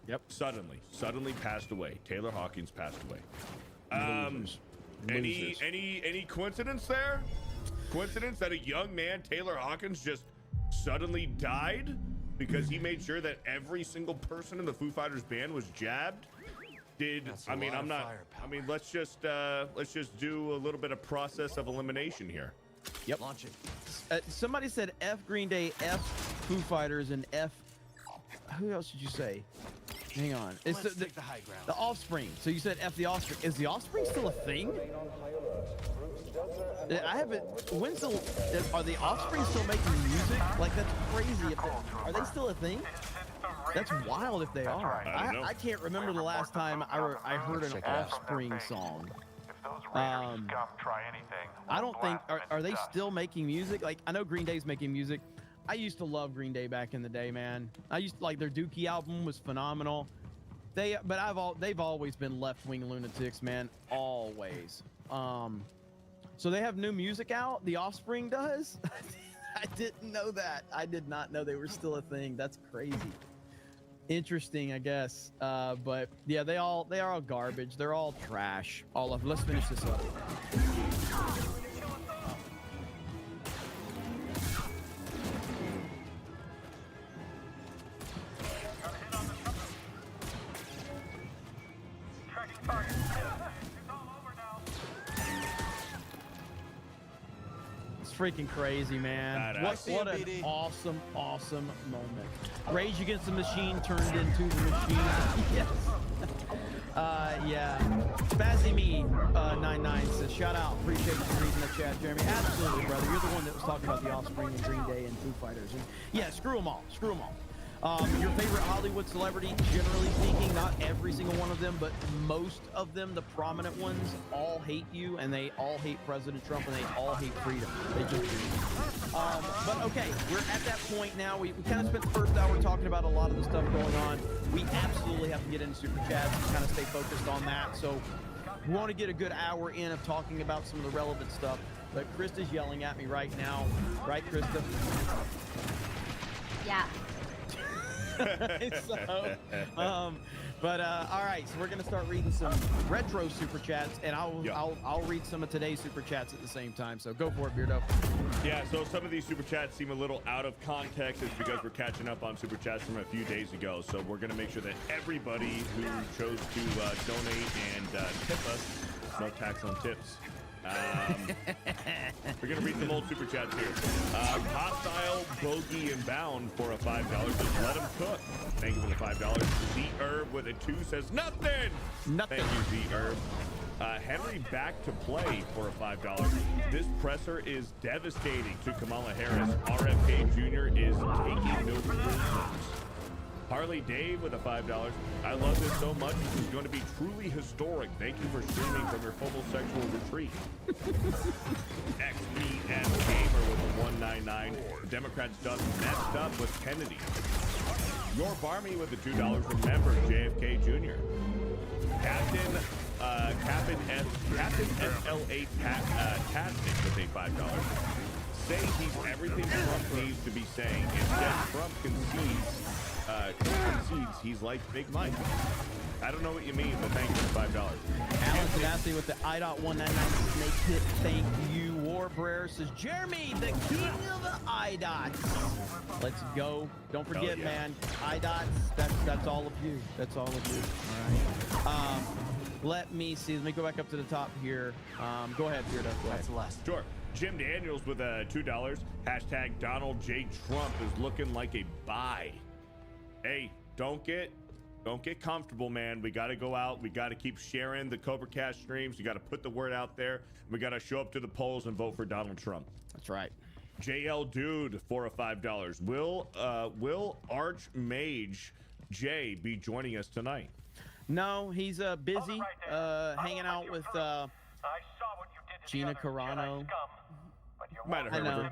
Speaker 1: Yep.
Speaker 3: Suddenly passed away. Taylor Hawkins passed away. Any coincidence there? Coincidence that a young man, Taylor Hawkins, just suddenly died because he made sure that every single person in the Foo Fighters band was jabbed? Let's just do a little bit of process of elimination here.
Speaker 1: Yep. Launching. Somebody said F Green Day, F Foo Fighters, and F. Who else did you say? Hang on. It's the high ground. The Offspring. So you said F the Offspring. Is the Offspring still a thing? I haven't. Are the Offspring still making music? Like, that's crazy. Are they still a thing? That's wild if they are. I can't remember the last time I heard an Offspring song. I don't think. Are they still making music? Like, I know Green Day's making music. I used to love Green Day back in the day, man. I used to like their Dookie album was phenomenal. They've always been left-wing lunatics, man. Always. So they have new music out. The Offspring does. I didn't know that. I did not know they were still a thing. That's crazy. Interesting, I guess. But yeah, they are all garbage. They're all trash. All of them. Let's finish this up. Freaking crazy, man. What an awesome moment. Rage Against the Machine turned into the machine. Yes. Yeah. Spazzy Me 99 says, shout out. Appreciate you reading the chat, Jeremy. Absolutely, brother. You're the one that was talking about the Offspring and Green Day and Foo Fighters. And yeah, screw them all. Screw them all. Your favorite Hollywood celebrity, generally speaking, not every single one of them, but most of them, the prominent ones, all hate you, and they all hate President Trump, and they all hate freedom. They just do. But okay, we're at that point now. We kind of spent the first hour talking about a lot of the stuff going on. We absolutely have to get into Super Chats and kind of stay focused on that. So we want to get a good hour in of talking about some of the relevant stuff. But Krista's yelling at me right now. Right, Krista?
Speaker 2: Yeah.
Speaker 1: So, But all right, so we're gonna start reading some retro super chats, and I'll read some of today's super chats at the same time. So go for it, Beardo.
Speaker 3: Yeah, so some of these super chats seem a little out of context. It's because we're catching up on super chats from a few days ago. So we're gonna make sure that everybody who chose to donate and tip us, no tax on tips. We're gonna read some old super chats here. Hostile Bogey and Bound for a $5 says let him cook. Thank you for the $5. Z Herb with a 2 says nothing.
Speaker 1: Nothing.
Speaker 3: Thank you, Z Herb. Henry back to play for a $5. This presser is devastating to Kamala Harris. RFK Jr. is taking no prisoners. Harley Dave with a $5. I love this so much. This is going to be truly historic. Thank you for streaming from your homosexual retreat. XBS Gamer with a 199. The Democrats just messed up with Kennedy. Your Barmy with a $2. Remember JFK Jr. Captain SLA Tastic with a $5. Say he's everything Trump needs to be saying. Instead, Trump concedes he's like Big Mike. I don't know what you mean, but thank you for $5.
Speaker 1: Alan Sebastian with the I.199 snake hit. Thank you. Warbringer says Jeremy, the king of the I-dots. Let's go. Don't forget, man. I-dots. That's all of you. That's all of you. All right. Let me see. Let me go back up to the top here. Go ahead, Beardo. Go ahead.
Speaker 15: That's the last.
Speaker 3: Sure. Jim Daniels with a $2. Hashtag Donald J. Trump is looking like a buy. Hey, don't get comfortable, man. We got to go out. We got to keep sharing the Cobra Cast streams. You got to put the word out there. We got to show up to the polls and vote for Donald Trump.
Speaker 1: That's right.
Speaker 3: JL Dude for a $5. Will Archmage Jay be joining us tonight?
Speaker 1: No, he's busy hanging out with Gina Carano.
Speaker 3: Might have heard of her.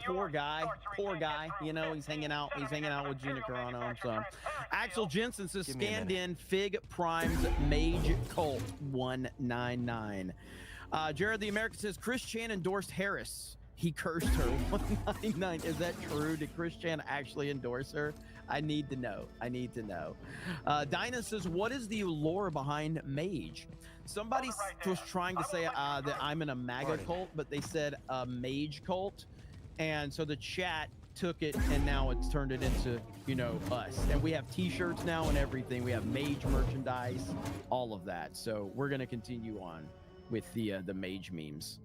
Speaker 1: Poor guy. You know, he's hanging out with Gina Carano. So, Axel Jensen says scanned in Fig Prime's Mage Cult 199. Jared the American says Chris Chan endorsed Harris. He cursed her 199. Is that true? Did Chris Chan actually endorse her? I need to know. Dinah says, what is the lore behind Mage? Somebody was trying to say that I'm in a MAGA cult, but they said a Mage cult. And so the chat took it, and now it's turned it into, you know, us. And we have T-shirts now and everything. We have Mage merchandise, all of that. So we're going to continue on with the Mage memes.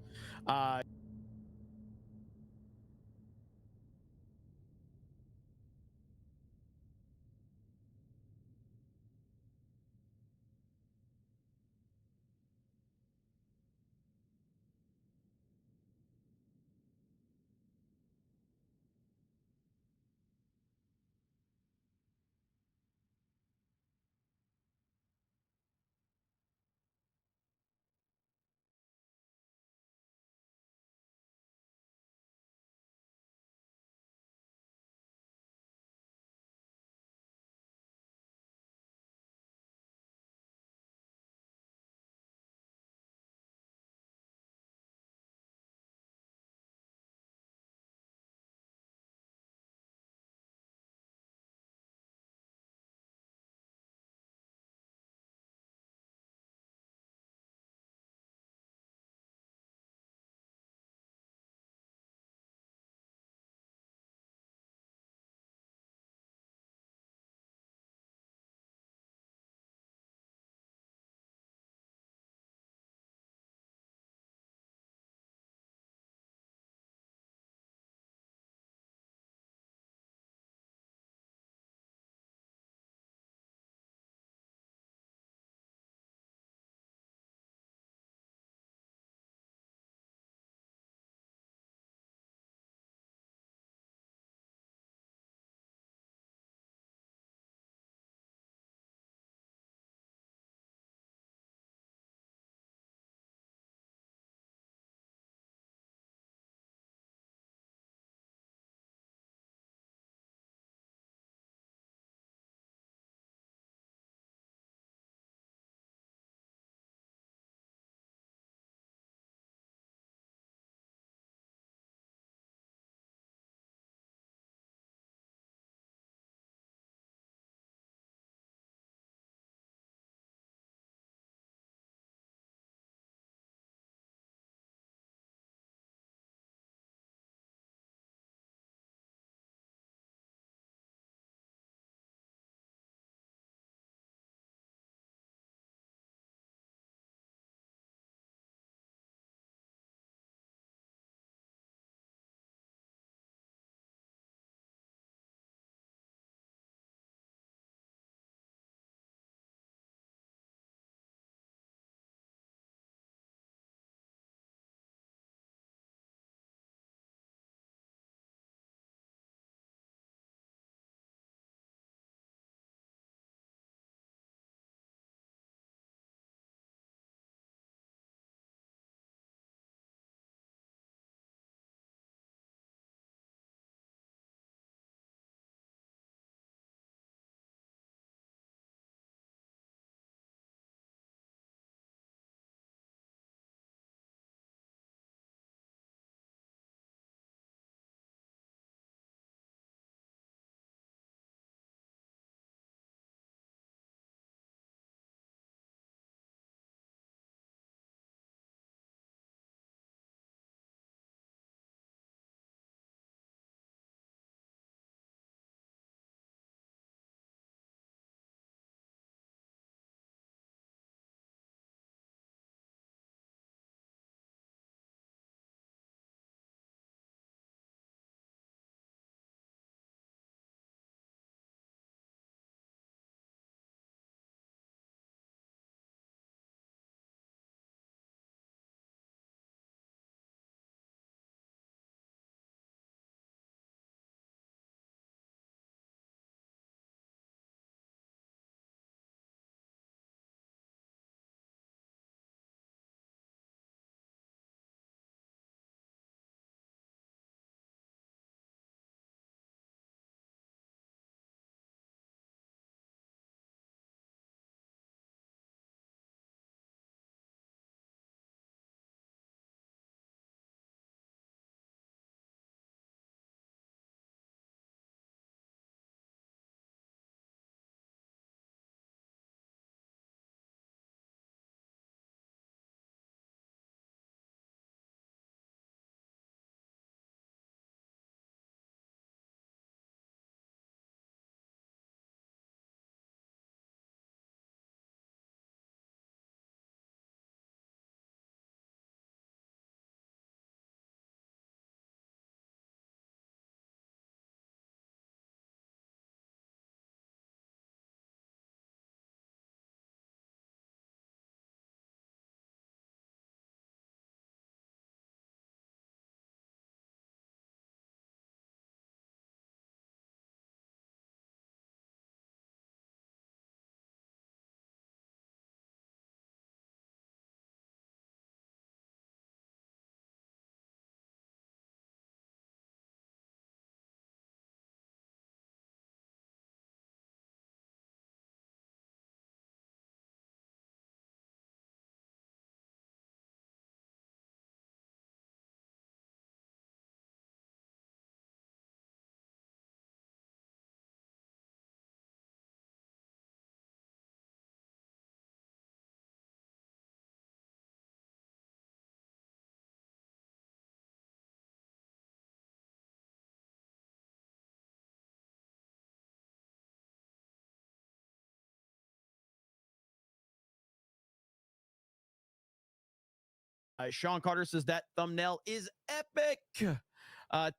Speaker 1: Sean Carter says that thumbnail is epic.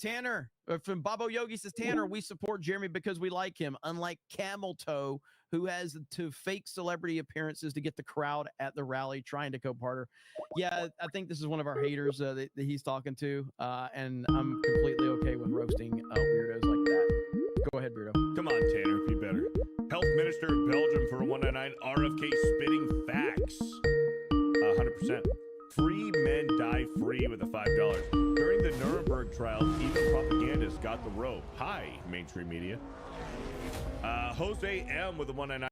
Speaker 1: Tanner from Babo Yogi says, Tanner, we support Jeremy because we like him, unlike Camel Toe, who has to fake celebrity appearances to get the crowd at the rally trying to co-parter. Yeah, I think this is one of our haters that he's talking to, and I'm completely okay with roasting weirdos like that. Go ahead, Beardo.
Speaker 3: Come on, Tanner, be better. Health Minister of Belgium for a 199. RFK spitting facts. 100%. Free men die free with a $5. During the Nuremberg trials, even propagandists got the rope. Hi, mainstream media. Jose M with a 199.